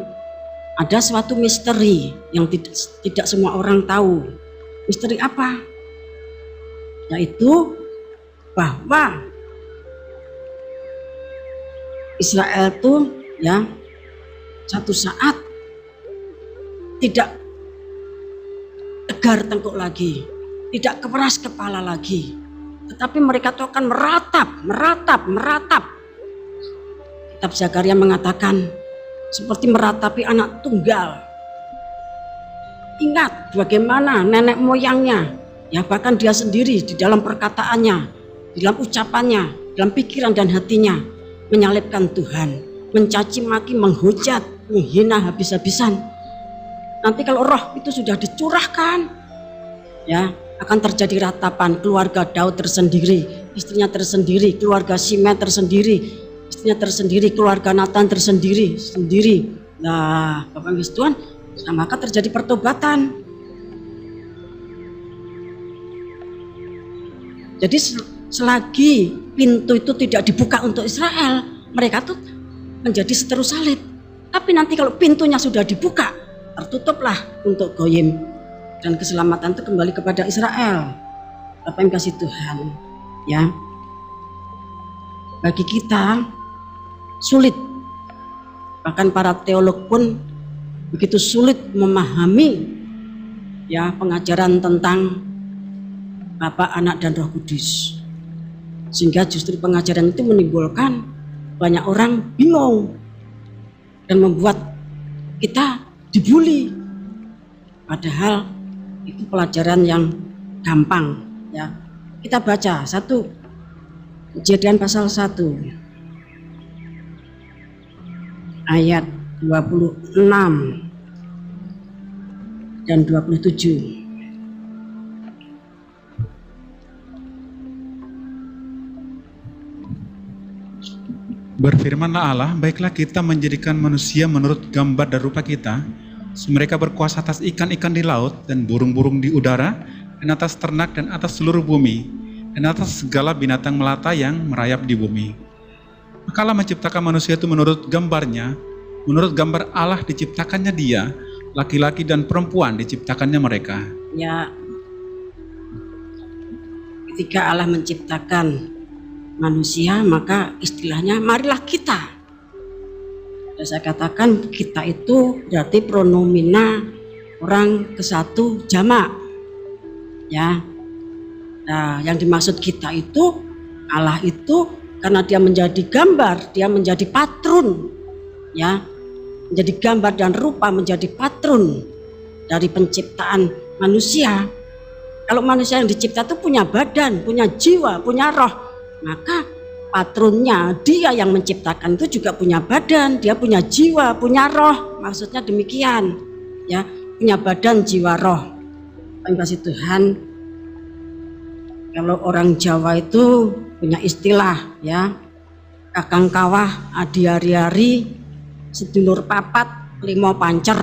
ada suatu misteri yang tidak semua orang tahu. Misteri apa? Yaitu bahwa Israel itu ya satu saat tidak tegar tengkuk lagi, tidak keras kepala lagi, tetapi mereka itu akan meratap. Kitab Zakaria mengatakan seperti meratapi anak tunggal. Ingat bagaimana nenek moyangnya, ya bahkan dia sendiri di dalam perkataannya, di dalam ucapannya, dalam pikiran dan hatinya menyalibkan Tuhan, mencaci maki, menghujat, menghina habis-habisan. Nanti kalau roh itu sudah dicurahkan, ya akan terjadi ratapan. Keluarga Daud tersendiri, istrinya tersendiri, keluarga Shimei tersendiri, istrinya tersendiri, keluarga Nathan tersendiri. Nah, Bapak Ibu Tuhan, maka terjadi pertobatan. Jadi selagi pintu itu tidak dibuka untuk Israel, mereka tuh menjadi seteru salib. Tapi nanti kalau pintunya sudah dibuka, tertutuplah untuk goyim, dan keselamatan itu kembali kepada Israel. Bapak yang kasih Tuhan, ya bagi kita sulit, bahkan para teolog pun begitu sulit memahami ya pengajaran tentang Bapa, Anak dan Roh Kudus, sehingga justru pengajaran itu menimbulkan banyak orang bingung dan membuat kita dibully, padahal itu pelajaran yang gampang. Ya, kita baca satu Kejadian pasal 1 ayat 26 dan 27. Berfirmanlah Allah, baiklah kita menjadikan manusia menurut gambar dan rupa kita, mereka berkuasa atas ikan-ikan di laut dan burung-burung di udara, dan atas ternak dan atas seluruh bumi, dan atas segala binatang melata yang merayap di bumi. Maka Allah menciptakan manusia itu menurut gambarnya, menurut gambar Allah diciptakannya dia, laki-laki dan perempuan diciptakannya mereka. Ya, ketika Allah menciptakan manusia, maka istilahnya marilah kita. Dan saya katakan kita itu berarti pronomina orang ke satu jamak. Ya, nah yang dimaksud kita itu Allah itu karena dia menjadi gambar, dia menjadi patron, ya menjadi gambar dan rupa, menjadi patron dari penciptaan manusia. Kalau manusia yang dicipta itu punya badan, punya jiwa, punya roh, maka patronnya dia yang menciptakan itu juga punya badan, dia punya jiwa, punya roh. Maksudnya demikian, ya punya badan, jiwa, roh. Terima kasih Tuhan. Kalau orang Jawa itu punya istilah, ya kakang kawah, adi ari-ari, sedulur papat, limo pancer.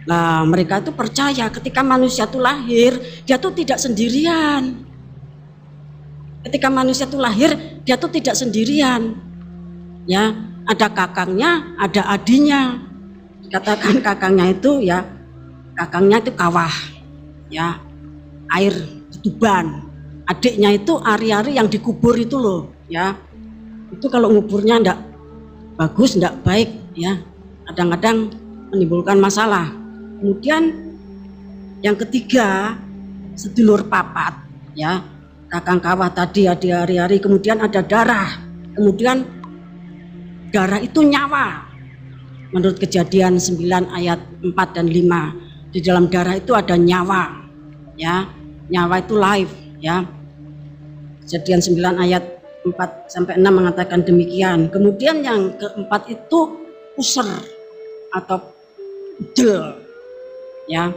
Nah mereka itu percaya ketika manusia itu lahir, dia tuh tidak sendirian. Ketika manusia itu lahir, dia tuh tidak sendirian. Ya, ada kakangnya, ada adinya. Katakan kakangnya itu ya, kakangnya itu kawah, ya, air tuban. Adiknya itu ari-ari yang dikubur itu loh, ya. Itu kalau nguburnya enggak bagus, enggak baik, ya. Kadang-kadang menimbulkan masalah. Kemudian yang ketiga, sedulur papat, ya. Kakang kawah tadi ada hari-hari, kemudian ada darah, kemudian darah itu nyawa. Menurut Kejadian 9 ayat 4 dan 5, di dalam darah itu ada nyawa, ya, nyawa itu life, ya. Kejadian 9 ayat 4 sampai 6 mengatakan demikian. Kemudian yang keempat itu user atau udel, ya,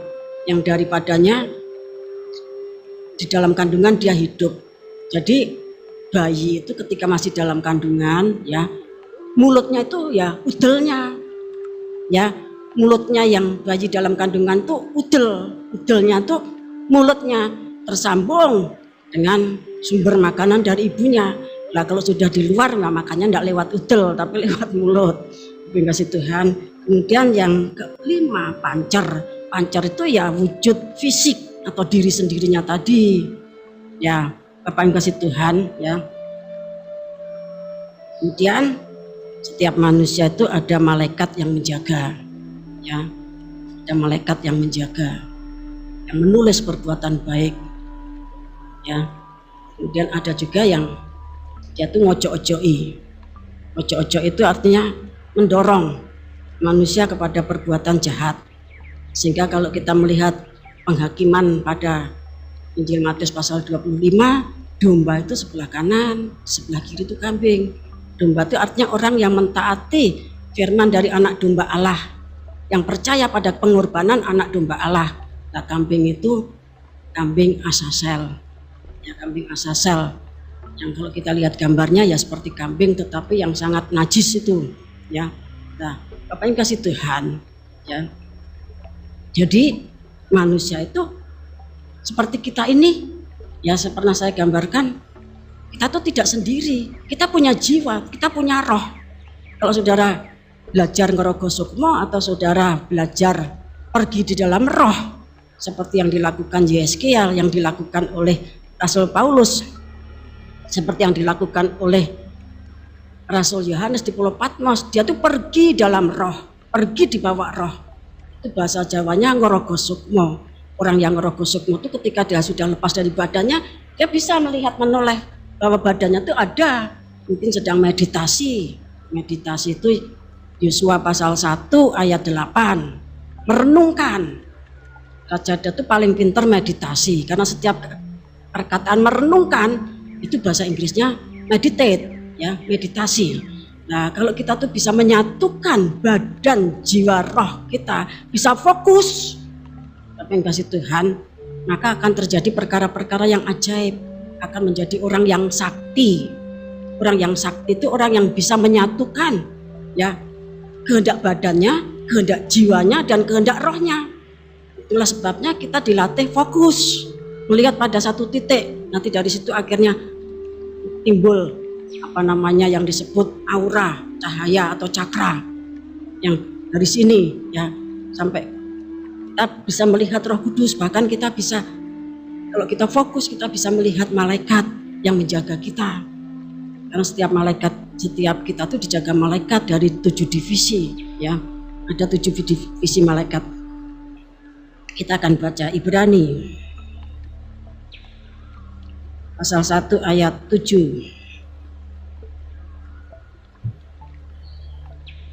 yang daripadanya di dalam kandungan dia hidup. Jadi bayi itu ketika masih dalam kandungan, ya, mulutnya itu ya udelnya, ya, mulutnya yang bayi dalam kandungan tuh udelnya tuh mulutnya tersambung dengan sumber makanan dari ibunya. Nah kalau sudah di luar, nah makannya tidak lewat udel tapi lewat mulut. Terima kasih Tuhan. Kemudian yang kelima pancar itu ya wujud fisik atau diri sendirinya tadi, ya Bapak yang kasih Tuhan, ya. Kemudian setiap manusia itu ada malaikat yang menjaga, ya, ada malaikat yang menjaga, yang menulis perbuatan baik, ya. Kemudian ada juga yang dia tuh ngojo-ojoi. Ngojo-ojo itu artinya mendorong manusia kepada perbuatan jahat. Sehingga kalau kita melihat penghakiman pada Injil Matius pasal 25, domba itu sebelah kanan, sebelah kiri itu kambing. Domba itu artinya orang yang mentaati firman dari anak domba Allah, yang percaya pada pengorbanan anak domba Allah. Nah, kambing itu kambing Asasel, ya, kambing Asasel. Yang kalau kita lihat gambarnya ya seperti kambing tetapi yang sangat najis itu, ya. Nah, Bapak yang kasih Tuhan, ya. Jadi manusia itu seperti kita ini, ya, pernah saya gambarkan, kita tuh tidak sendiri, kita punya jiwa, kita punya roh. Kalau saudara belajar Ngorogo Sukmo atau saudara belajar pergi di dalam roh seperti yang dilakukan Yeskiel, yang dilakukan oleh Rasul Paulus, seperti yang dilakukan oleh Rasul Yohanes di Pulau Patmos, dia tuh pergi dalam roh, pergi di bawah roh. Itu bahasa Jawanya Ngorogo Sukmo. Orang yang Ngorogo Sukmo itu ketika dia sudah lepas dari badannya, dia bisa melihat menoleh bahwa badannya itu ada, mungkin sedang meditasi. Meditasi itu Yosua pasal 1 ayat 8, merenungkan. Raja Daud itu paling pintar meditasi, karena setiap perkataan merenungkan itu bahasa Inggrisnya meditate, ya, meditasi. Nah kalau kita tuh bisa menyatukan badan, jiwa, roh kita, bisa fokus, tapi yang kasih Tuhan, maka akan terjadi perkara-perkara yang ajaib, akan menjadi orang yang sakti. Orang yang sakti itu orang yang bisa menyatukan, ya, kehendak badannya, kehendak jiwanya, dan kehendak rohnya. Itulah sebabnya kita dilatih fokus, melihat pada satu titik. Nanti dari situ akhirnya timbul yang disebut aura, cahaya atau cakra, yang dari sini, ya, sampai kita bisa melihat Roh Kudus. Bahkan kita bisa, kalau kita fokus, kita bisa melihat malaikat yang menjaga kita. Karena setiap kita tuh dijaga malaikat dari 7 divisi, ya, ada 7 divisi malaikat. Kita akan baca Ibrani pasal 1 ayat 7.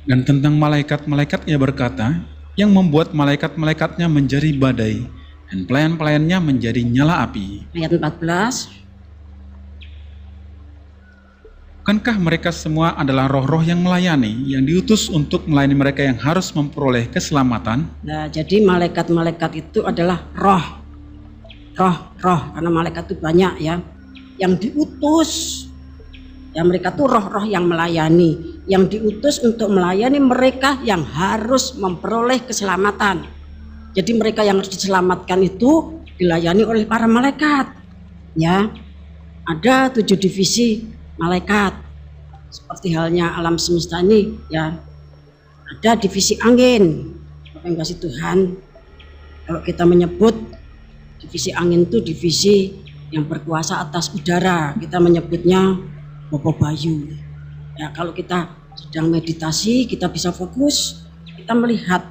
Dan tentang malaikat-malaikatnya berkata, yang membuat malaikat-malaikatnya menjadi badai dan pelayan-pelayannya menjadi nyala api. Ayat 14. Bukankah mereka semua adalah roh-roh yang melayani, yang diutus untuk melayani mereka yang harus memperoleh keselamatan? Nah, jadi malaikat-malaikat itu adalah roh, karena malaikat itu banyak, ya, yang diutus. Ya, mereka tuh roh-roh yang melayani, yang diutus untuk melayani mereka yang harus memperoleh keselamatan. Jadi mereka yang harus diselamatkan itu dilayani oleh para malaikat. Ya, ada 7 divisi malaikat. Seperti halnya alam semesta ini, ya, ada divisi angin. Bapak yang kasih Tuhan, kalau kita menyebut divisi angin itu divisi yang berkuasa atas udara, kita menyebutnya Bopo Bayu. Ya, kalau kita sedang meditasi, kita bisa fokus, kita melihat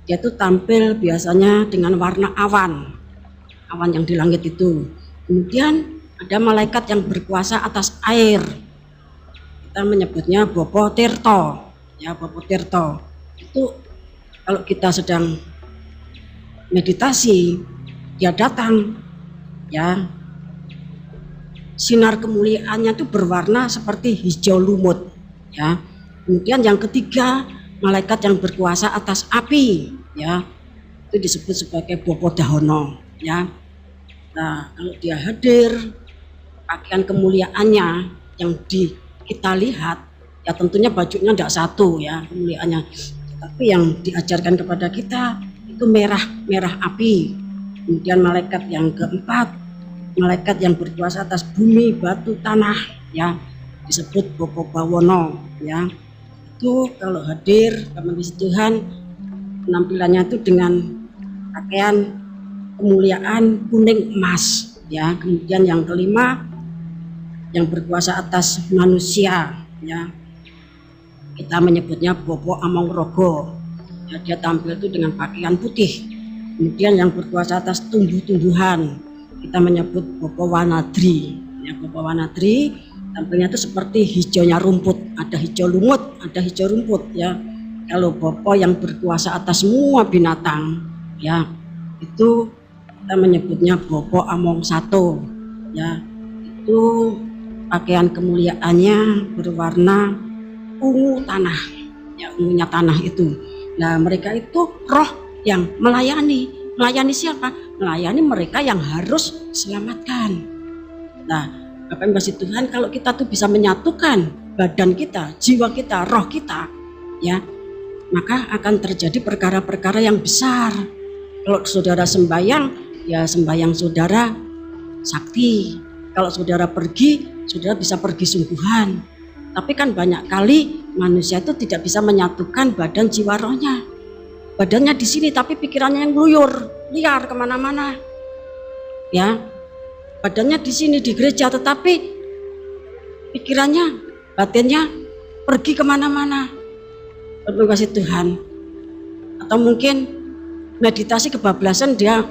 dia itu tampil biasanya dengan warna awan yang di langit itu. Kemudian ada malaikat yang berkuasa atas air, kita menyebutnya Bopo Tirto. Ya, Bopo Tirto itu kalau kita sedang meditasi, dia datang, ya, sinar kemuliaannya itu berwarna seperti hijau lumut, ya. Kemudian yang ketiga, malaikat yang berkuasa atas api, ya, itu disebut sebagai Bapa Dahono, ya. Nah, kalau dia hadir, pakaian kemuliaannya yang kita lihat, ya tentunya bajunya tidak satu, ya, kemuliaannya, tapi yang diajarkan kepada kita itu merah api. Kemudian malaikat yang keempat, malaikat yang berkuasa atas bumi, batu, tanah, ya, disebut Bapa Bawono, ya. Itu kalau hadir sama Tuhan, penampilannya itu dengan pakaian kemuliaan kuning emas, ya. Kemudian yang kelima, yang berkuasa atas manusia, ya, kita menyebutnya Bopo Amongrogo, ya, dia tampil itu dengan pakaian putih. Kemudian yang berkuasa atas tumbuh-tumbuhan, kita menyebut Bopo Wanadri, ya. Bopo Wanadri tampilnya itu seperti hijaunya rumput, ada hijau lumut, ada hijau rumput, ya. Kalau Bopo yang berkuasa atas semua binatang, ya, itu kita menyebutnya Bopo Among Sato, ya. Itu pakaian kemuliaannya berwarna ungu tanah, ya, ungunya tanah itu. Nah, mereka itu roh yang melayani siapa? Melayani mereka yang harus selamatkan. Nah, Bapak Ibu kasih Tuhan, kalau kita tuh bisa menyatukan badan kita, jiwa kita, roh kita, ya, maka akan terjadi perkara-perkara yang besar. Kalau saudara sembahyang, ya sembahyang saudara sakti. Kalau saudara pergi, saudara bisa pergi sungguhan. Tapi kan banyak kali manusia itu tidak bisa menyatukan badan jiwa rohnya. Badannya di sini tapi pikirannya yang ngeluyur, liar kemana-mana, ya. Badannya di sini di gereja tetapi pikirannya, batinnya pergi kemana-mana. Terima kasih Tuhan. Atau mungkin meditasi kebablasan, dia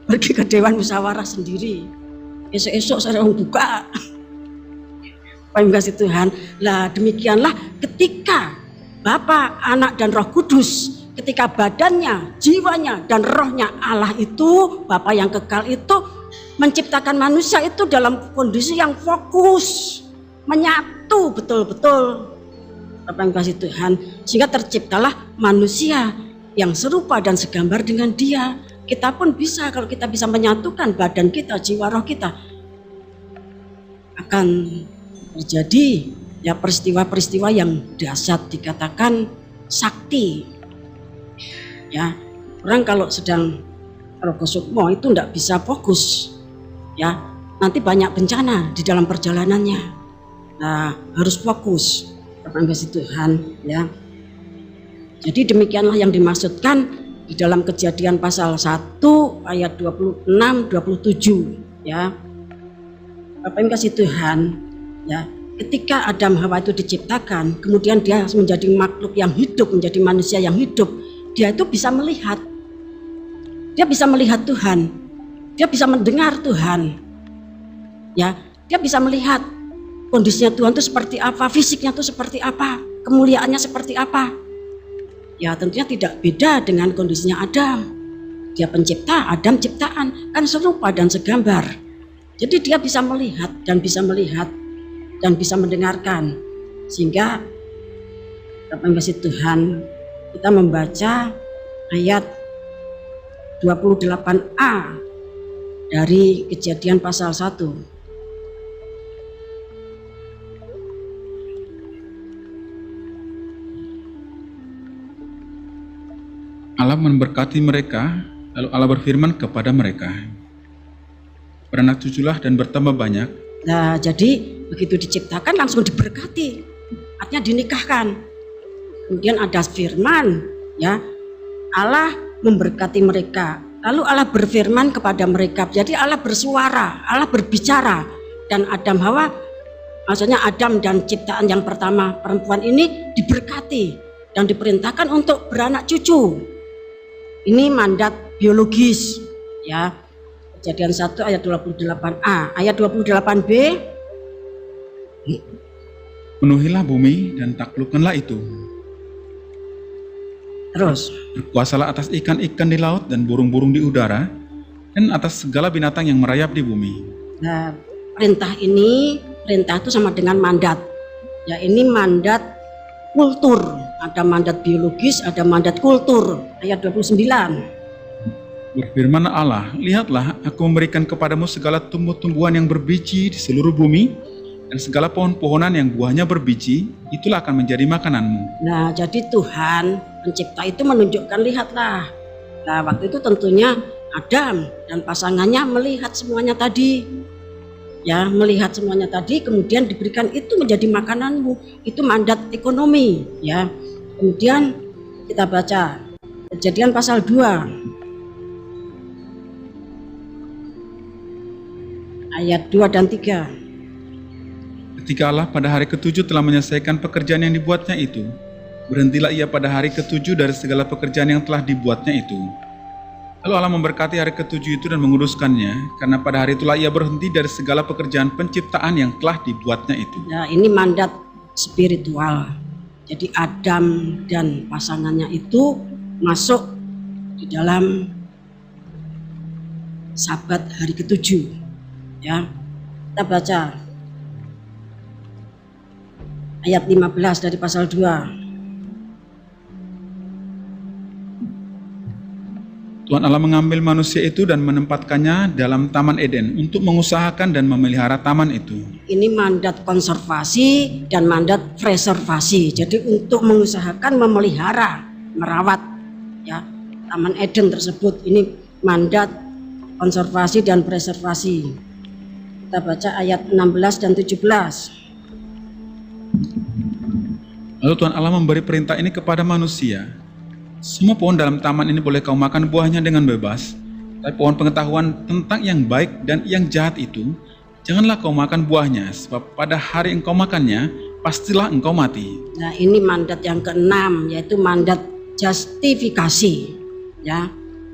pergi ke dewan musyawarah sendiri. Esok-esok saya buka. Terima kasih Tuhan. Lah demikianlah ketika Bapa, Anak dan Roh Kudus, ketika badannya, jiwanya dan rohnya Allah itu, Bapa yang kekal itu menciptakan manusia itu dalam kondisi yang fokus, menyatu betul-betul. Bapak yang kasih Tuhan, sehingga terciptalah manusia yang serupa dan segambar dengan Dia. Kita pun bisa, kalau kita bisa menyatukan badan kita, jiwa roh kita, akan terjadi ya peristiwa-peristiwa yang dahsyat, dikatakan sakti. Ya, orang kalau sedang rogo sukmo itu tidak bisa fokus, ya, nanti banyak bencana di dalam perjalanannya. Nah, harus fokus, Bapak kasih Tuhan, ya. Jadi demikianlah yang dimaksudkan di dalam Kejadian pasal 1 ayat 26-27, ya. Bapak kasih Tuhan, ya. Ketika Adam Hawa itu diciptakan, kemudian dia menjadi makhluk yang hidup, menjadi manusia yang hidup. Dia itu bisa melihat, dia bisa melihat Tuhan, dia bisa mendengar Tuhan, ya, dia bisa melihat kondisinya Tuhan itu seperti apa, fisiknya itu seperti apa, kemuliaannya seperti apa. Ya tentunya tidak beda dengan kondisinya Adam. Dia pencipta, Adam ciptaan, kan serupa dan segambar. Jadi dia bisa melihat dan bisa mendengarkan, sehingga Bapak kasih Tuhan, kita membaca ayat 28a dari Kejadian pasal 1. Allah memberkati mereka, lalu Allah berfirman kepada mereka, beranak cuculah dan bertambah banyak. Nah, jadi begitu diciptakan langsung diberkati, artinya dinikahkan. Kemudian ada firman, ya, Allah memberkati mereka. Lalu Allah berfirman kepada mereka. Jadi Allah bersuara, Allah berbicara, dan Adam Hawa, maksudnya Adam dan ciptaan yang pertama perempuan ini diberkati dan diperintahkan untuk beranak cucu. Ini mandat biologis, ya. Kejadian 1 ayat 28a, ayat 28b. Penuhilah bumi dan taklukkanlah itu. Terus, berkuasalah atas ikan-ikan di laut dan burung-burung di udara, dan atas segala binatang yang merayap di bumi. Nah, perintah itu sama dengan mandat. Ya, ini mandat kultur. Ada mandat biologis, ada mandat kultur. Ayat 29. Berfirman Allah, lihatlah, aku memberikan kepadamu segala tumbuh-tumbuhan yang berbiji di seluruh bumi, dan segala pohon-pohonan yang buahnya berbiji, itulah akan menjadi makananmu. Nah, jadi Tuhan pencipta itu menunjukkan, lihatlah. Nah, waktu itu tentunya Adam dan pasangannya melihat semuanya tadi. Ya, melihat semuanya tadi, kemudian diberikan itu menjadi makananmu. Itu mandat ekonomi, ya. Kemudian kita baca Kejadian pasal 2. Ayat 2 dan 3. Ketika Allah pada hari ketujuh telah menyelesaikan pekerjaan yang dibuatnya itu, berhentilah ia pada hari ketujuh dari segala pekerjaan yang telah dibuatnya itu. Lalu Allah memberkati hari ketujuh itu dan menguduskannya, karena pada hari itulah ia berhenti dari segala pekerjaan penciptaan yang telah dibuatnya itu. Nah, ini mandat spiritual. Jadi Adam dan pasangannya itu masuk di dalam Sabat hari ketujuh. Ya, kita baca ayat 15 dari pasal 2. Tuhan Allah mengambil manusia itu dan menempatkannya dalam Taman Eden untuk mengusahakan dan memelihara taman itu. Ini mandat konservasi dan mandat preservasi. Jadi untuk mengusahakan, memelihara, merawat ya Taman Eden tersebut. Ini mandat konservasi dan preservasi. Kita baca ayat 16 dan 17. Lalu Tuhan Allah memberi perintah ini kepada manusia. Semua pohon dalam taman ini boleh kau makan buahnya dengan bebas, tapi pohon pengetahuan tentang yang baik dan yang jahat itu, janganlah kau makan buahnya, sebab pada hari engkau makannya, pastilah engkau mati. Nah, ini mandat yang keenam, yaitu mandat justifikasi. Ya,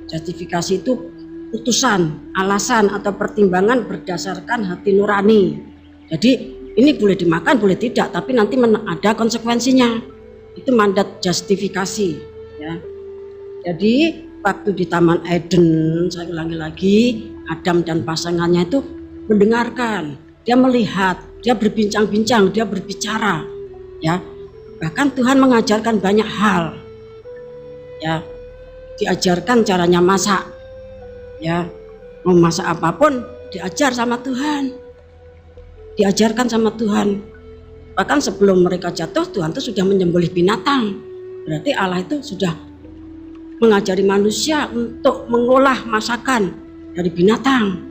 justifikasi itu putusan, alasan atau pertimbangan berdasarkan hati nurani. Jadi ini boleh dimakan, boleh tidak, tapi nanti ada konsekuensinya. Itu mandat justifikasi. Ya. Jadi waktu di Taman Eden, saya ulangi lagi, Adam dan pasangannya itu mendengarkan, dia melihat, dia berbincang-bincang, dia berbicara. Ya, bahkan Tuhan mengajarkan banyak hal. Ya, diajarkan caranya masak. Ya, mau masak apapun diajar sama Tuhan, diajarkan sama Tuhan. Bahkan sebelum mereka jatuh, Tuhan itu sudah menyembelih binatang. Berarti Allah itu sudah mengajari manusia untuk mengolah masakan dari binatang.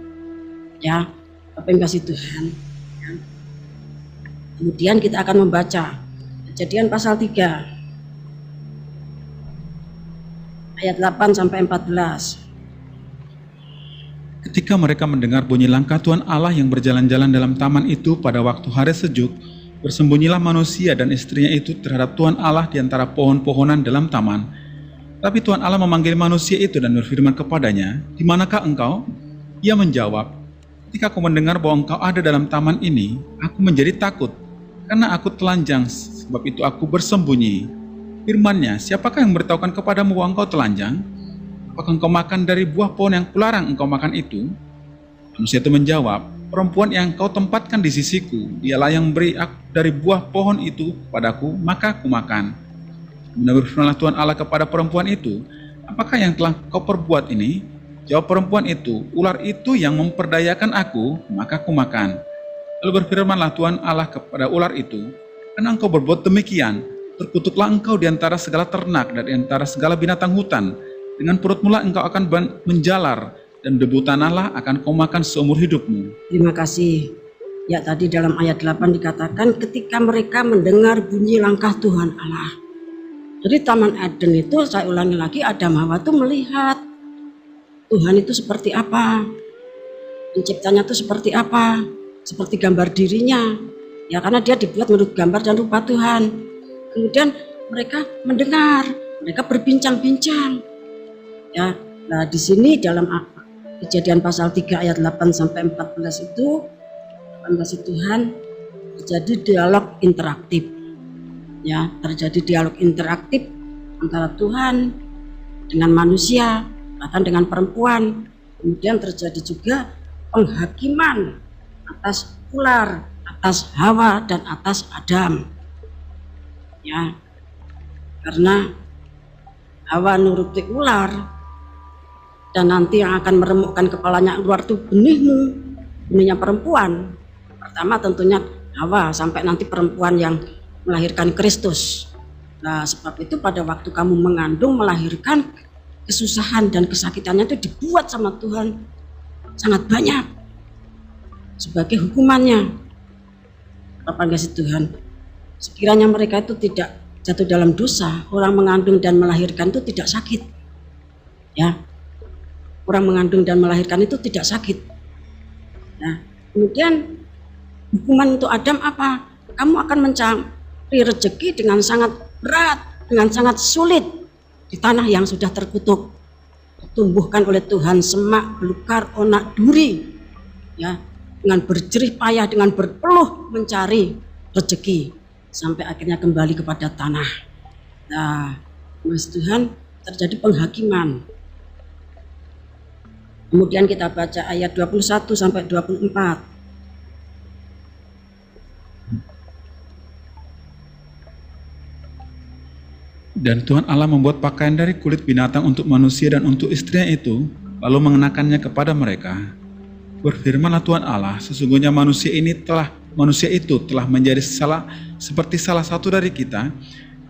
Ya, apa yang kasih Tuhan. Ya. Kemudian kita akan membaca Kejadian pasal 3 ayat 8 sampai 14. Ketika mereka mendengar bunyi langkah Tuhan Allah yang berjalan-jalan dalam taman itu pada waktu hari sejuk, bersembunyilah manusia dan istrinya itu terhadap Tuhan Allah di antara pohon-pohonan dalam taman. Tapi Tuhan Allah memanggil manusia itu dan berfirman kepadanya, "Di manakah engkau?" Ia menjawab, "Ketika aku mendengar bahwa engkau ada dalam taman ini, aku menjadi takut, karena aku telanjang, sebab itu aku bersembunyi." Firman-Nya, "Siapakah yang memberitahukan kepadamu bahwa engkau telanjang? Apakah engkau makan dari buah pohon yang kularang engkau makan itu?" Manusia itu menjawab, "Perempuan yang kau tempatkan di sisiku, dialah yang memberi dari buah pohon itu padaku, maka aku makan." Kemudian berfirmanlah Tuhan Allah kepada perempuan itu, "Apakah yang telah kau perbuat ini?" Jawab perempuan itu, "Ular itu yang memperdayakan aku, maka aku makan." Lalu berfirmanlah Tuhan Allah kepada ular itu, "Karena engkau berbuat demikian, terkutuklah engkau di antara segala ternak dan di antara segala binatang hutan. Dengan perut mula engkau akan menjalar, dan debu tanahlah akan kau makan seumur hidupmu." Terima kasih. Ya, tadi dalam ayat 8 dikatakan ketika mereka mendengar bunyi langkah Tuhan Allah. Jadi Taman Eden itu, saya ulangi lagi, Adam Hawa itu melihat Tuhan itu seperti apa, penciptanya itu seperti apa, seperti gambar dirinya. Ya, karena dia dibuat menurut gambar dan rupa Tuhan. Kemudian mereka mendengar, mereka berbincang-bincang. Ya, nah di sini dalam Kejadian pasal 3 ayat 8 sampai 14 itu, 18 Tuhan terjadi dialog interaktif. Ya, terjadi dialog interaktif antara Tuhan dengan manusia, bahkan dengan perempuan. Kemudian terjadi juga penghakiman atas ular, atas Hawa, dan atas Adam. Ya, karena Hawa nuruti ular, dan nanti yang akan meremukkan kepalanya keluar itu benihnya perempuan. Pertama tentunya Hawa, sampai nanti perempuan yang melahirkan Kristus. Nah, sebab itu pada waktu kamu mengandung, melahirkan, kesusahan dan kesakitannya itu dibuat sama Tuhan sangat banyak sebagai hukumannya. Bapak kasih Tuhan, sekiranya mereka itu tidak jatuh dalam dosa, orang mengandung dan melahirkan itu tidak sakit. Ya, orang mengandung dan melahirkan itu tidak sakit. Nah, kemudian hukuman untuk Adam apa? Kamu akan mencari rezeki dengan sangat berat, dengan sangat sulit di tanah yang sudah terkutuk, ditumbuhkan oleh Tuhan semak, belukar, onak, duri, ya, dengan berjerih payah, dengan berpeluh mencari rezeki sampai akhirnya kembali kepada tanah. Nah, Mas Tuhan, terjadi penghakiman. Kemudian kita baca ayat 21 sampai 24. Dan Tuhan Allah membuat pakaian dari kulit binatang untuk manusia dan untuk istrinya itu, lalu mengenakannya kepada mereka. Berfirmanlah Tuhan Allah, sesungguhnya manusia itu telah menjadi seperti salah satu dari kita,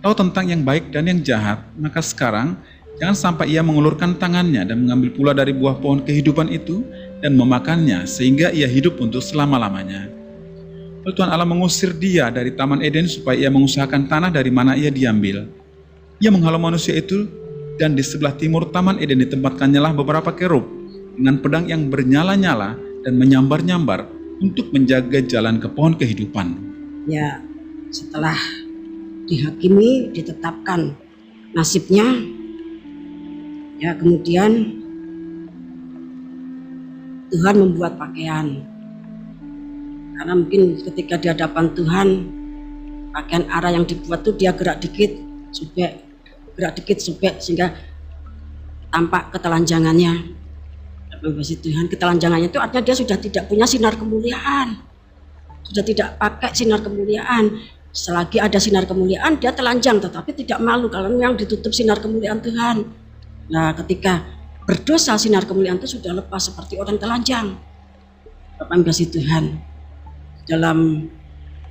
tahu tentang yang baik dan yang jahat. Maka sekarang jangan sampai ia mengulurkan tangannya dan mengambil pula dari buah pohon kehidupan itu dan memakannya, sehingga ia hidup untuk selama-lamanya. Lalu Tuhan Allah mengusir dia dari Taman Eden supaya ia mengusahakan tanah dari mana ia diambil. Ia menghalau manusia itu, dan di sebelah timur Taman Eden ditempatkannya beberapa kerub dengan pedang yang bernyala-nyala dan menyambar-nyambar untuk menjaga jalan ke pohon kehidupan. Ya, setelah dihakimi, ditetapkan nasibnya, ya, kemudian Tuhan membuat pakaian. Karena mungkin ketika di hadapan Tuhan, pakaian arah yang dibuat itu dia gerak dikit, sobek sehingga tampak ketelanjangannya. Bagi Tuhan, ketelanjangannya itu artinya dia sudah tidak punya sinar kemuliaan, sudah tidak pakai sinar kemuliaan. Selagi ada sinar kemuliaan, dia telanjang, tetapi tidak malu kalau yang ditutup sinar kemuliaan Tuhan. Nah, ketika berdosa, sinar kemuliaan itu sudah lepas seperti orang telanjang. Bapak kasih Tuhan, dalam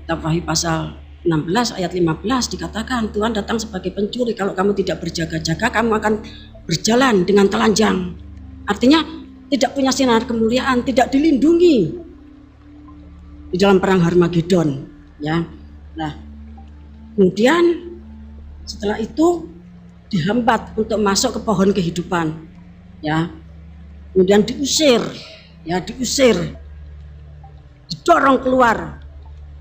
kitab Wahyu pasal 16 ayat 15 dikatakan Tuhan datang sebagai pencuri. Kalau kamu tidak berjaga-jaga, kamu akan berjalan dengan telanjang. Artinya tidak punya sinar kemuliaan, tidak dilindungi di dalam perang Harmagedon, ya. Nah, kemudian setelah itu dihambat untuk masuk ke pohon kehidupan, ya. Kemudian diusir, didorong keluar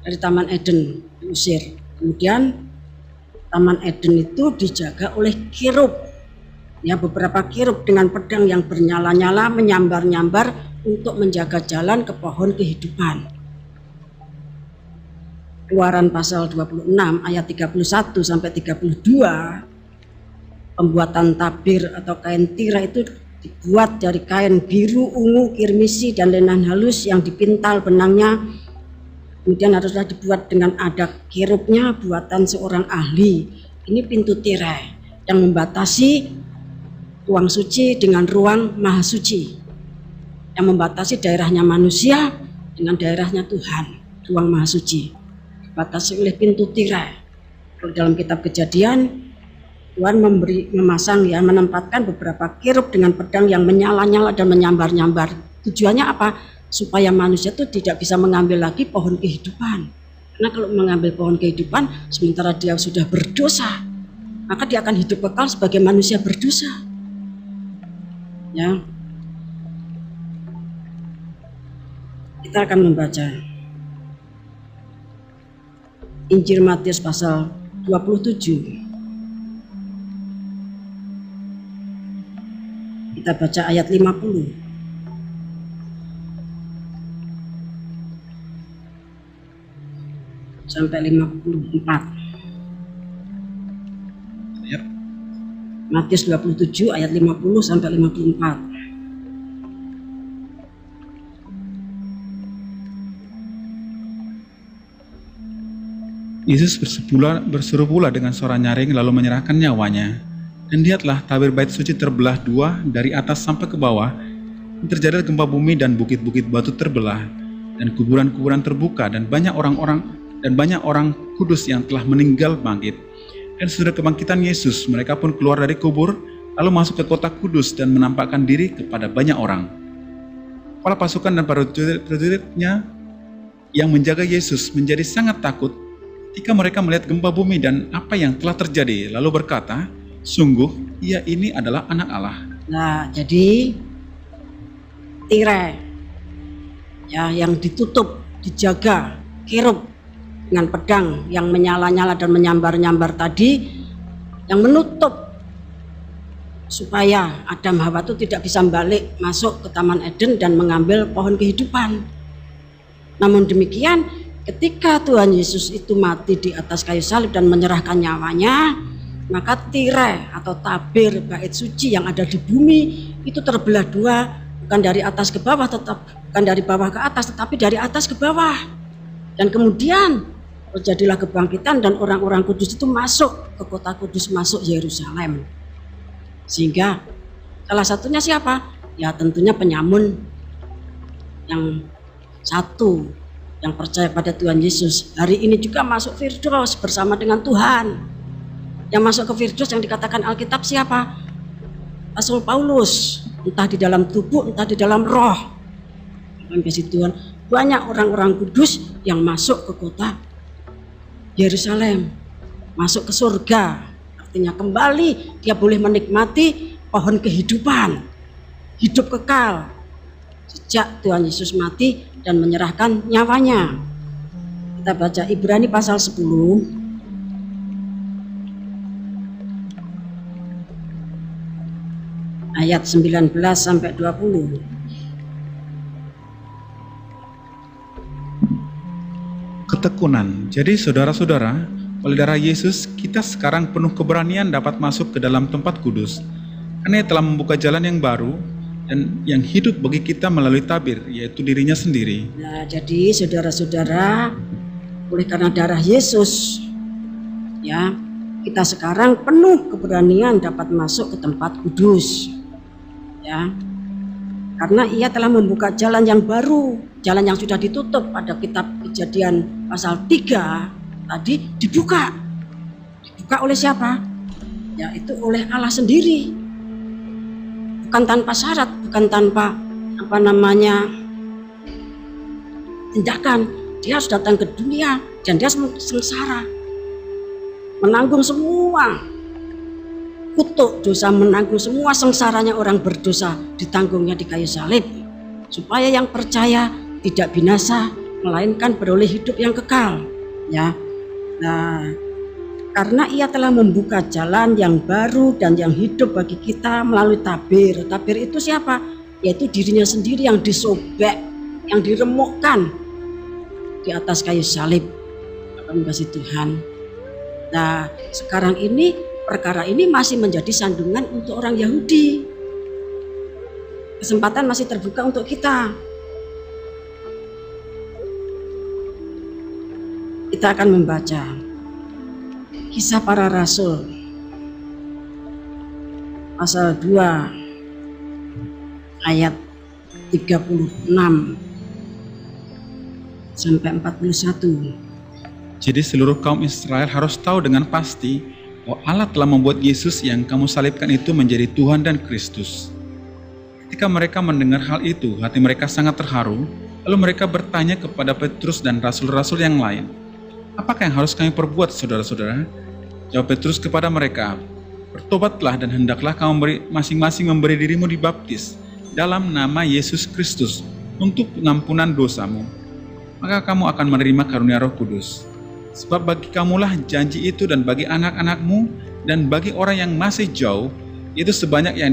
dari Taman Eden, diusir. Kemudian Taman Eden itu dijaga oleh kirub, ya, beberapa kirub dengan pedang yang bernyala-nyala, menyambar-nyambar untuk menjaga jalan ke pohon kehidupan. Keluaran pasal 26 ayat 31 sampai 32, pembuatan tabir atau kain tirai itu dibuat dari kain biru, ungu, kirmisi, dan lenan halus yang dipintal benangnya. Kemudian haruslah dibuat dengan ada kirubnya, buatan seorang ahli. Ini pintu tirai yang membatasi ruang suci dengan ruang maha suci, yang membatasi daerahnya manusia dengan daerahnya Tuhan, ruang maha suci, dibatasi oleh pintu tirai. Kalau dalam kitab Kejadian, Tuhan menempatkan beberapa kirub dengan pedang yang menyala-nyala dan menyambar-nyambar. Tujuannya apa? Supaya manusia itu tidak bisa mengambil lagi pohon kehidupan. Karena kalau mengambil pohon kehidupan sementara dia sudah berdosa, maka dia akan hidup kekal sebagai manusia berdosa. Ya, kita akan membaca Injil Matius pasal 27. Kita baca ayat 50 sampai 54. Ya. Matius 27 ayat 50 sampai 54. Yesus berseru pula dengan suara nyaring lalu menyerahkan nyawanya. Dan lihatlah tabir bait suci terbelah dua dari atas sampai ke bawah. Terjadi gempa bumi dan bukit-bukit batu terbelah dan kuburan-kuburan terbuka dan banyak orang kudus yang telah meninggal bangkit. Dan sesudah kebangkitan Yesus, mereka pun keluar dari kubur lalu masuk ke kota kudus dan menampakkan diri kepada banyak orang. Kepala pasukan dan prajuritnya yang menjaga Yesus menjadi sangat takut ketika mereka melihat gempa bumi dan apa yang telah terjadi, lalu berkata, sungguh ia ini adalah anak Allah. Nah, jadi tirai ya yang ditutup, dijaga kerub dengan pedang yang menyala-nyala dan menyambar-nyambar tadi, yang menutup supaya Adam Hawa itu tidak bisa balik masuk ke Taman Eden dan mengambil pohon kehidupan. Namun demikian, ketika Tuhan Yesus itu mati di atas kayu salib dan menyerahkan nyawanya, maka tirai atau tabir bait suci yang ada di bumi itu terbelah dua, bukan dari atas ke bawah, bukan dari bawah ke atas, tetapi dari atas ke bawah. Dan kemudian terjadilah kebangkitan dan orang-orang kudus itu masuk ke kota kudus, masuk Yerusalem. Sehingga salah satunya siapa? Ya tentunya penyamun yang satu yang percaya pada Tuhan Yesus. Hari ini juga masuk Firdaus bersama dengan Tuhan. Yang masuk ke Firdaus yang dikatakan Alkitab siapa? Rasul Paulus, entah di dalam tubuh, entah di dalam roh. Dalam kasih Tuhan, banyak orang-orang kudus yang masuk ke kota Yerusalem, masuk ke surga. Artinya kembali dia boleh menikmati pohon kehidupan, hidup kekal sejak Tuhan Yesus mati dan menyerahkan nyawanya. Kita baca Ibrani pasal 10 ayat 19 sampai 20. Ketekunan. Jadi saudara-saudara, oleh darah Yesus kita sekarang penuh keberanian dapat masuk ke dalam tempat kudus, karena Ia telah membuka jalan yang baru dan yang hidup bagi kita melalui tabir, yaitu dirinya sendiri. Nah, jadi saudara-saudara, oleh karena darah Yesus, ya, kita sekarang penuh keberanian dapat masuk ke tempat kudus. Ya. Karena Ia telah membuka jalan yang baru, jalan yang sudah ditutup pada kitab Kejadian pasal 3 tadi dibuka. Dibuka oleh siapa? Yaitu oleh Allah sendiri. Bukan tanpa syarat, bukan tanpa tindakan. Dia harus datang ke dunia dan dia sengsara, menanggung semua kutuk dosa, menanggung semua sengsaranya orang berdosa, ditanggungnya di kayu salib, supaya yang percaya tidak binasa, melainkan beroleh hidup yang kekal. Ya, nah, karena Ia telah membuka jalan yang baru dan yang hidup bagi kita melalui tabir. Tabir itu siapa? Yaitu dirinya sendiri yang disobek, yang diremukkan di atas kayu salib. Terima kasih Tuhan. Nah, sekarang ini perkara ini masih menjadi sandungan untuk orang Yahudi. Kesempatan masih terbuka untuk kita. Kita akan membaca Kisah Para Rasul pasal 2 ayat 36 sampai 41. Jadi seluruh kaum Israel harus tahu dengan pasti bahwa Allah telah membuat Yesus yang kamu salibkan itu menjadi Tuhan dan Kristus. Ketika mereka mendengar hal itu, hati mereka sangat terharu. Lalu mereka bertanya kepada Petrus dan rasul-rasul yang lain, apakah yang harus kami perbuat, saudara-saudara? Jawab Petrus kepada mereka, bertobatlah dan hendaklah kamu masing-masing memberi dirimu dibaptis dalam nama Yesus Kristus untuk pengampunan dosamu. Maka kamu akan menerima karunia Roh Kudus. Sebab bagi kamulah janji itu dan bagi anak-anakmu dan bagi orang yang masih jauh, itu sebanyak yang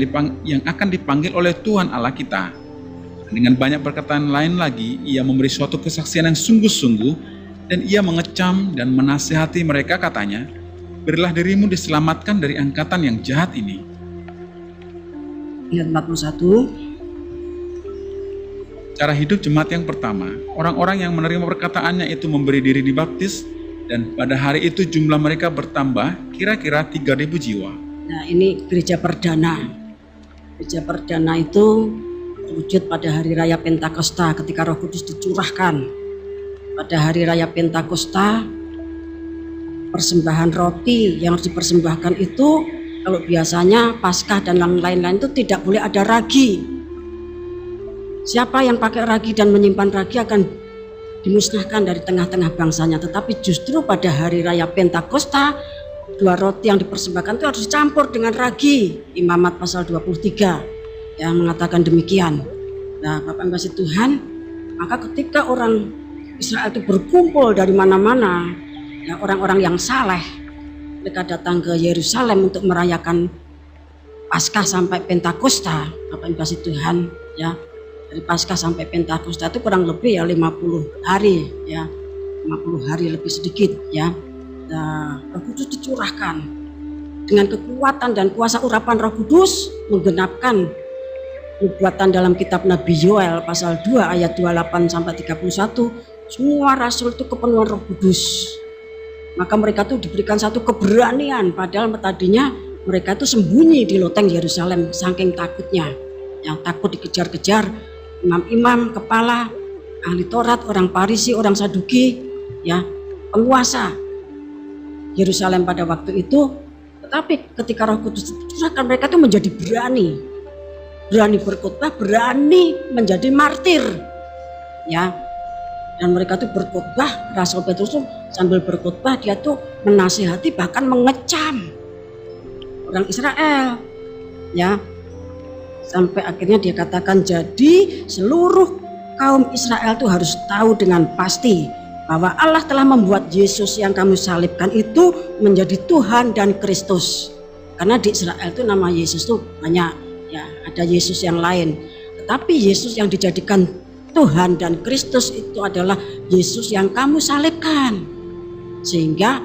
akan dipanggil oleh Tuhan Allah kita. Dengan banyak perkataan lain lagi, Ia memberi suatu kesaksian yang sungguh-sungguh dan Ia mengecam dan menasihati mereka, katanya, berilah dirimu diselamatkan dari angkatan yang jahat ini. Ayat 41. Cara hidup jemaat yang pertama, orang-orang yang menerima perkataannya itu memberi diri dibaptis Dan pada hari itu jumlah mereka bertambah kira-kira 3.000 jiwa. Nah, ini gereja perdana. Gereja perdana itu terwujud pada hari raya Pentakosta ketika Roh Kudus dicurahkan. Pada hari raya Pentakosta, persembahan roti yang harus dipersembahkan itu, kalau biasanya Paskah dan lain-lain itu tidak boleh ada ragi. Siapa yang pakai ragi dan menyimpan ragi akan dimusnahkan dari tengah-tengah bangsanya. Tetapi justru pada hari raya Pentakosta, 2 roti yang dipersembahkan itu harus dicampur dengan ragi. Imamat pasal 23 yang mengatakan demikian. Nah, Bapak Ibu kasih Tuhan, maka ketika orang Israel itu berkumpul dari mana-mana, ya, orang-orang yang saleh, mereka datang ke Yerusalem untuk merayakan Paskah sampai Pentakosta. Bapak Ibu kasih Tuhan, ya, dari Paskah sampai Pentakosta itu kurang lebih ya 50 hari, ya, 50 hari lebih sedikit, ya. Nah, Roh Kudus dicurahkan dengan kekuatan dan kuasa urapan Roh Kudus, menggenapkan nubuatan dalam kitab Nabi Yoel pasal 2 ayat 28 sampai 31. Semua rasul itu kepenuhan Roh Kudus. Maka mereka tuh diberikan satu keberanian, padahal tadinya mereka itu sembunyi di loteng Yerusalem saking takutnya, yang takut dikejar-kejar imam-imam, kepala, ahli Taurat, orang Farisi, orang Saduki, ya, penguasa Yerusalem pada waktu itu. Tetapi ketika Roh Kudus dicurahkan, mereka itu menjadi berani berkhotbah, berani menjadi martir, ya. Dan mereka itu berkhotbah, Rasul Petrus itu sambil berkhotbah dia tuh menasihati, bahkan mengecam orang Israel, ya. Sampai akhirnya dia katakan, jadi seluruh kaum Israel itu harus tahu dengan pasti bahwa Allah telah membuat Yesus yang kamu salibkan itu menjadi Tuhan dan Kristus. Karena di Israel itu nama Yesus itu banyak, ya, ada Yesus yang lain. Tetapi Yesus yang dijadikan Tuhan dan Kristus itu adalah Yesus yang kamu salibkan. Sehingga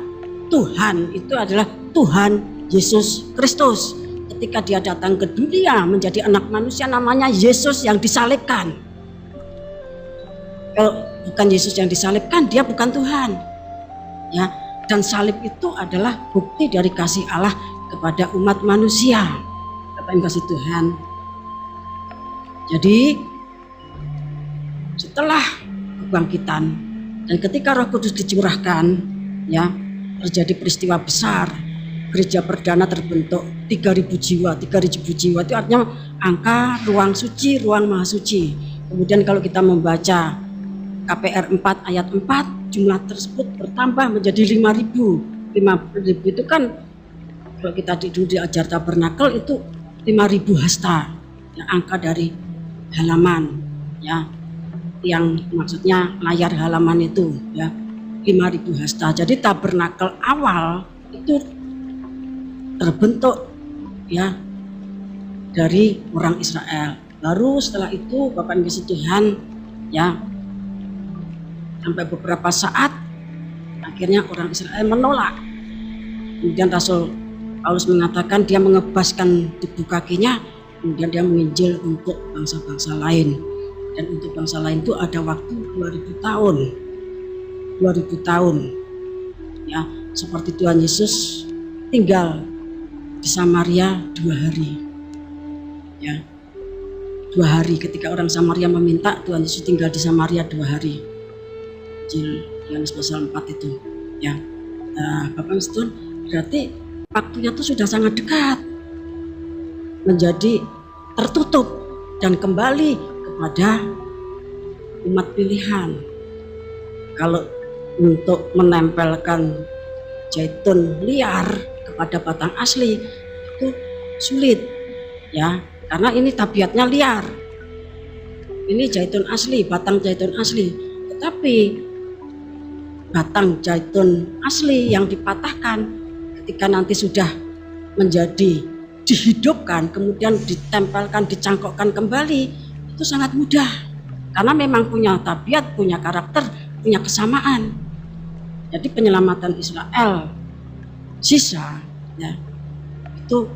Tuhan itu adalah Tuhan Yesus Kristus. Ketika dia datang ke dunia menjadi anak manusia, namanya Yesus yang disalibkan. Kalau bukan Yesus yang disalibkan, dia bukan Tuhan, ya. Dan salib itu adalah bukti dari kasih Allah kepada umat manusia. Bapak Ibu kasih Tuhan. Jadi setelah kebangkitan dan ketika Roh Kudus dicurahkan, ya, terjadi peristiwa besar. Gereja perdana terbentuk 3.000 jiwa. 3.000 jiwa itu artinya angka ruang suci, ruang maha suci. Kemudian kalau kita membaca KPR 4 ayat 4, jumlah tersebut bertambah menjadi 5.000. 5.000 itu kan kalau kita diajar tabernakel itu 5.000 hasta, ya, angka dari halaman, ya, yang maksudnya layar halaman itu, ya, 5.000 hasta. Jadi tabernakel awal itu terbentuk, ya, dari orang Israel. Baru setelah itu Bapak Ibu Tuhan, ya, sampai beberapa saat akhirnya orang Israel menolak. Kemudian Rasul Paulus mengatakan dia mengebaskan debu kakinya, kemudian dia menginjil untuk bangsa-bangsa lain. Dan untuk bangsa lain itu ada waktu 2000 tahun. 2000 tahun, ya, seperti Tuhan Yesus tinggal di Samaria 2 hari, ya, 2 hari. Ketika orang Samaria meminta, Tuhan Yesus tinggal di Samaria 2 hari. Injil Yohanes pasal 4 itu, ya. Nah, Bapak Ibu, berarti waktunya itu sudah sangat dekat menjadi tertutup dan kembali kepada umat pilihan. Kalau untuk menempelkan zaitun liar pada batang asli itu sulit, ya, karena ini tabiatnya liar. Ini zaitun asli, batang zaitun asli, tetapi batang zaitun asli yang dipatahkan ketika nanti sudah menjadi dihidupkan, kemudian ditempelkan, dicangkokkan kembali, itu sangat mudah karena memang punya tabiat, punya karakter, punya kesamaan. Jadi penyelamatan Israel sisa, ya, itu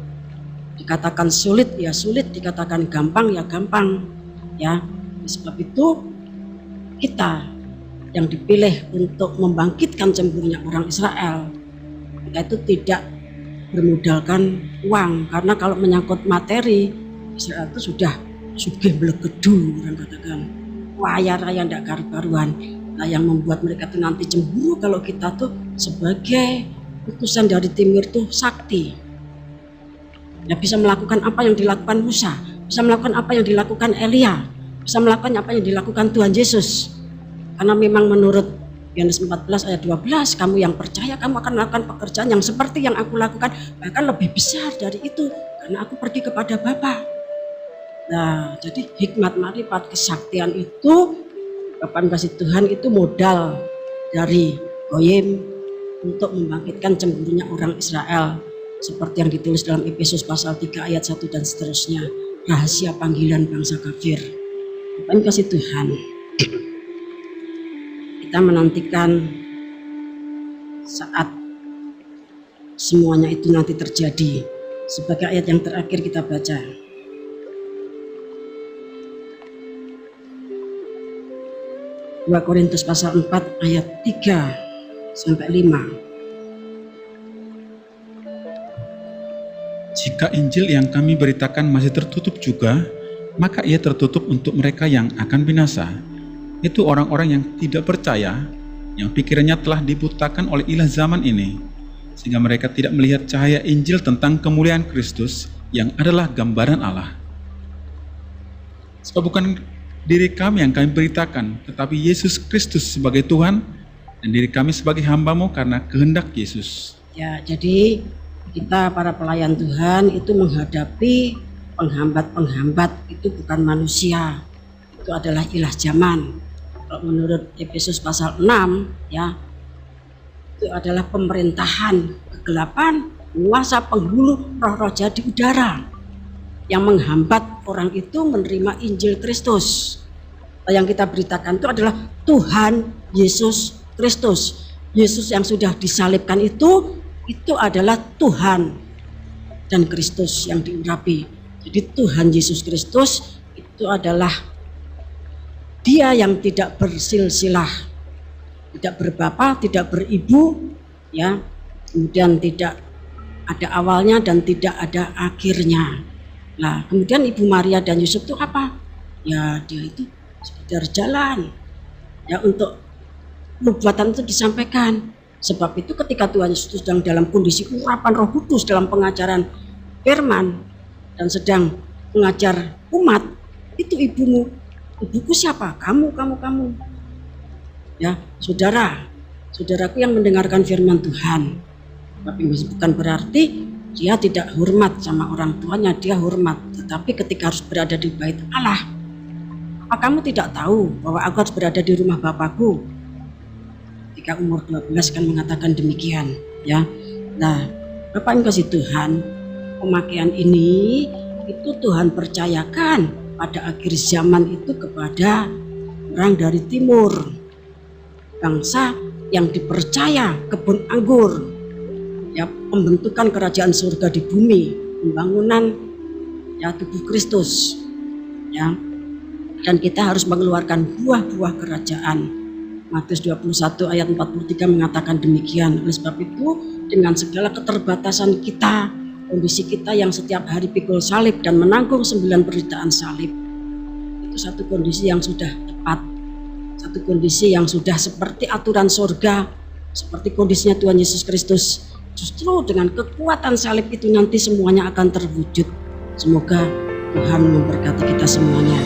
dikatakan sulit, ya sulit, dikatakan gampang, ya gampang, ya. Sebab itu kita yang dipilih untuk membangkitkan cemburunya orang Israel, mereka itu tidak bermodalkan uang, karena kalau menyangkut materi Israel itu sudah sugih blegedu, orang katakan kaya raya ndak karu-karuan. Nah, yang membuat mereka itu nanti cemburu kalau kita tuh sebagai utusan dari timur tuh sakti, ya bisa melakukan apa yang dilakukan Musa, bisa melakukan apa yang dilakukan Elia, bisa melakukan apa yang dilakukan Tuhan Yesus. Karena memang menurut Yohanes 14 ayat 12, kamu yang percaya kamu akan melakukan pekerjaan yang seperti yang aku lakukan, bahkan lebih besar dari itu, karena aku pergi kepada Bapa. Nah, jadi hikmat marifat kesaktian itu, Bapak kasih Tuhan, itu modal dari Goyim untuk membangkitkan cemburunya orang Israel, seperti yang ditulis dalam Efesus pasal 3 ayat 1 dan seterusnya, rahasia panggilan bangsa kafir. Bapak kasih Tuhan, kita menantikan saat semuanya itu nanti terjadi. Sebagai ayat yang terakhir kita baca, 2 Korintus pasal 4 ayat 3 sampai 5. Jika Injil yang kami beritakan masih tertutup juga, maka ia tertutup untuk mereka yang akan binasa. Itu orang-orang yang tidak percaya, yang pikirannya telah dibutakan oleh ilah zaman ini, sehingga mereka tidak melihat cahaya Injil tentang kemuliaan Kristus yang adalah gambaran Allah. Sebab bukan diri kami yang kami beritakan, tetapi Yesus Kristus sebagai Tuhan, dan diri kami sebagai hamba-Mu karena kehendak Yesus. Ya, jadi kita para pelayan Tuhan itu menghadapi penghambat-penghambat, itu bukan manusia, itu adalah ilah zaman. Kalau menurut Efesus pasal 6, ya, itu adalah pemerintahan kegelapan, kuasa penghulu roh-roh jahat di udara yang menghambat orang itu menerima Injil Kristus. Yang kita beritakan itu adalah Tuhan Yesus Kristus. Yesus yang sudah disalibkan itu adalah Tuhan dan Kristus yang diurapi. Jadi Tuhan Yesus Kristus itu adalah Dia yang tidak bersilsilah, tidak berbapa, tidak beribu, ya, kemudian tidak ada awalnya dan tidak ada akhirnya. Nah, kemudian Ibu Maria dan Yusuf itu apa? Ya, dia itu sekedar jalan, ya, untuk nubuatan itu disampaikan. Sebab itu ketika Tuhan Yesus sedang dalam kondisi urapan Roh Kudus dalam pengajaran firman dan sedang mengajar umat, itu ibuku siapa? Kamu. Ya, saudaraku yang mendengarkan firman Tuhan. Tapi bukan berarti dia tidak hormat sama orang tuanya, dia hormat. Tetapi ketika harus berada di bait Allah, apa kamu tidak tahu bahwa aku harus berada di rumah Bapakku? Ketika umur 12 kan mengatakan demikian, ya. Nah, Bapak yang kasih Tuhan, pemakaian ini itu Tuhan percayakan pada akhir zaman itu kepada orang dari timur, bangsa yang dipercaya kebun anggur, ya, pembentukan kerajaan surga di bumi, pembangunan, ya, tubuh Kristus, ya. Dan kita harus mengeluarkan buah-buah kerajaan. Matius 21 ayat 43 mengatakan demikian. Oleh sebab itu, dengan segala keterbatasan kita, kondisi kita yang setiap hari pikul salib dan menanggung 9 penderitaan salib, itu satu kondisi yang sudah tepat, satu kondisi yang sudah seperti aturan surga, seperti kondisinya Tuhan Yesus Kristus. Justru dengan kekuatan salib itu nanti semuanya akan terwujud. Semoga Tuhan memberkati kita semuanya.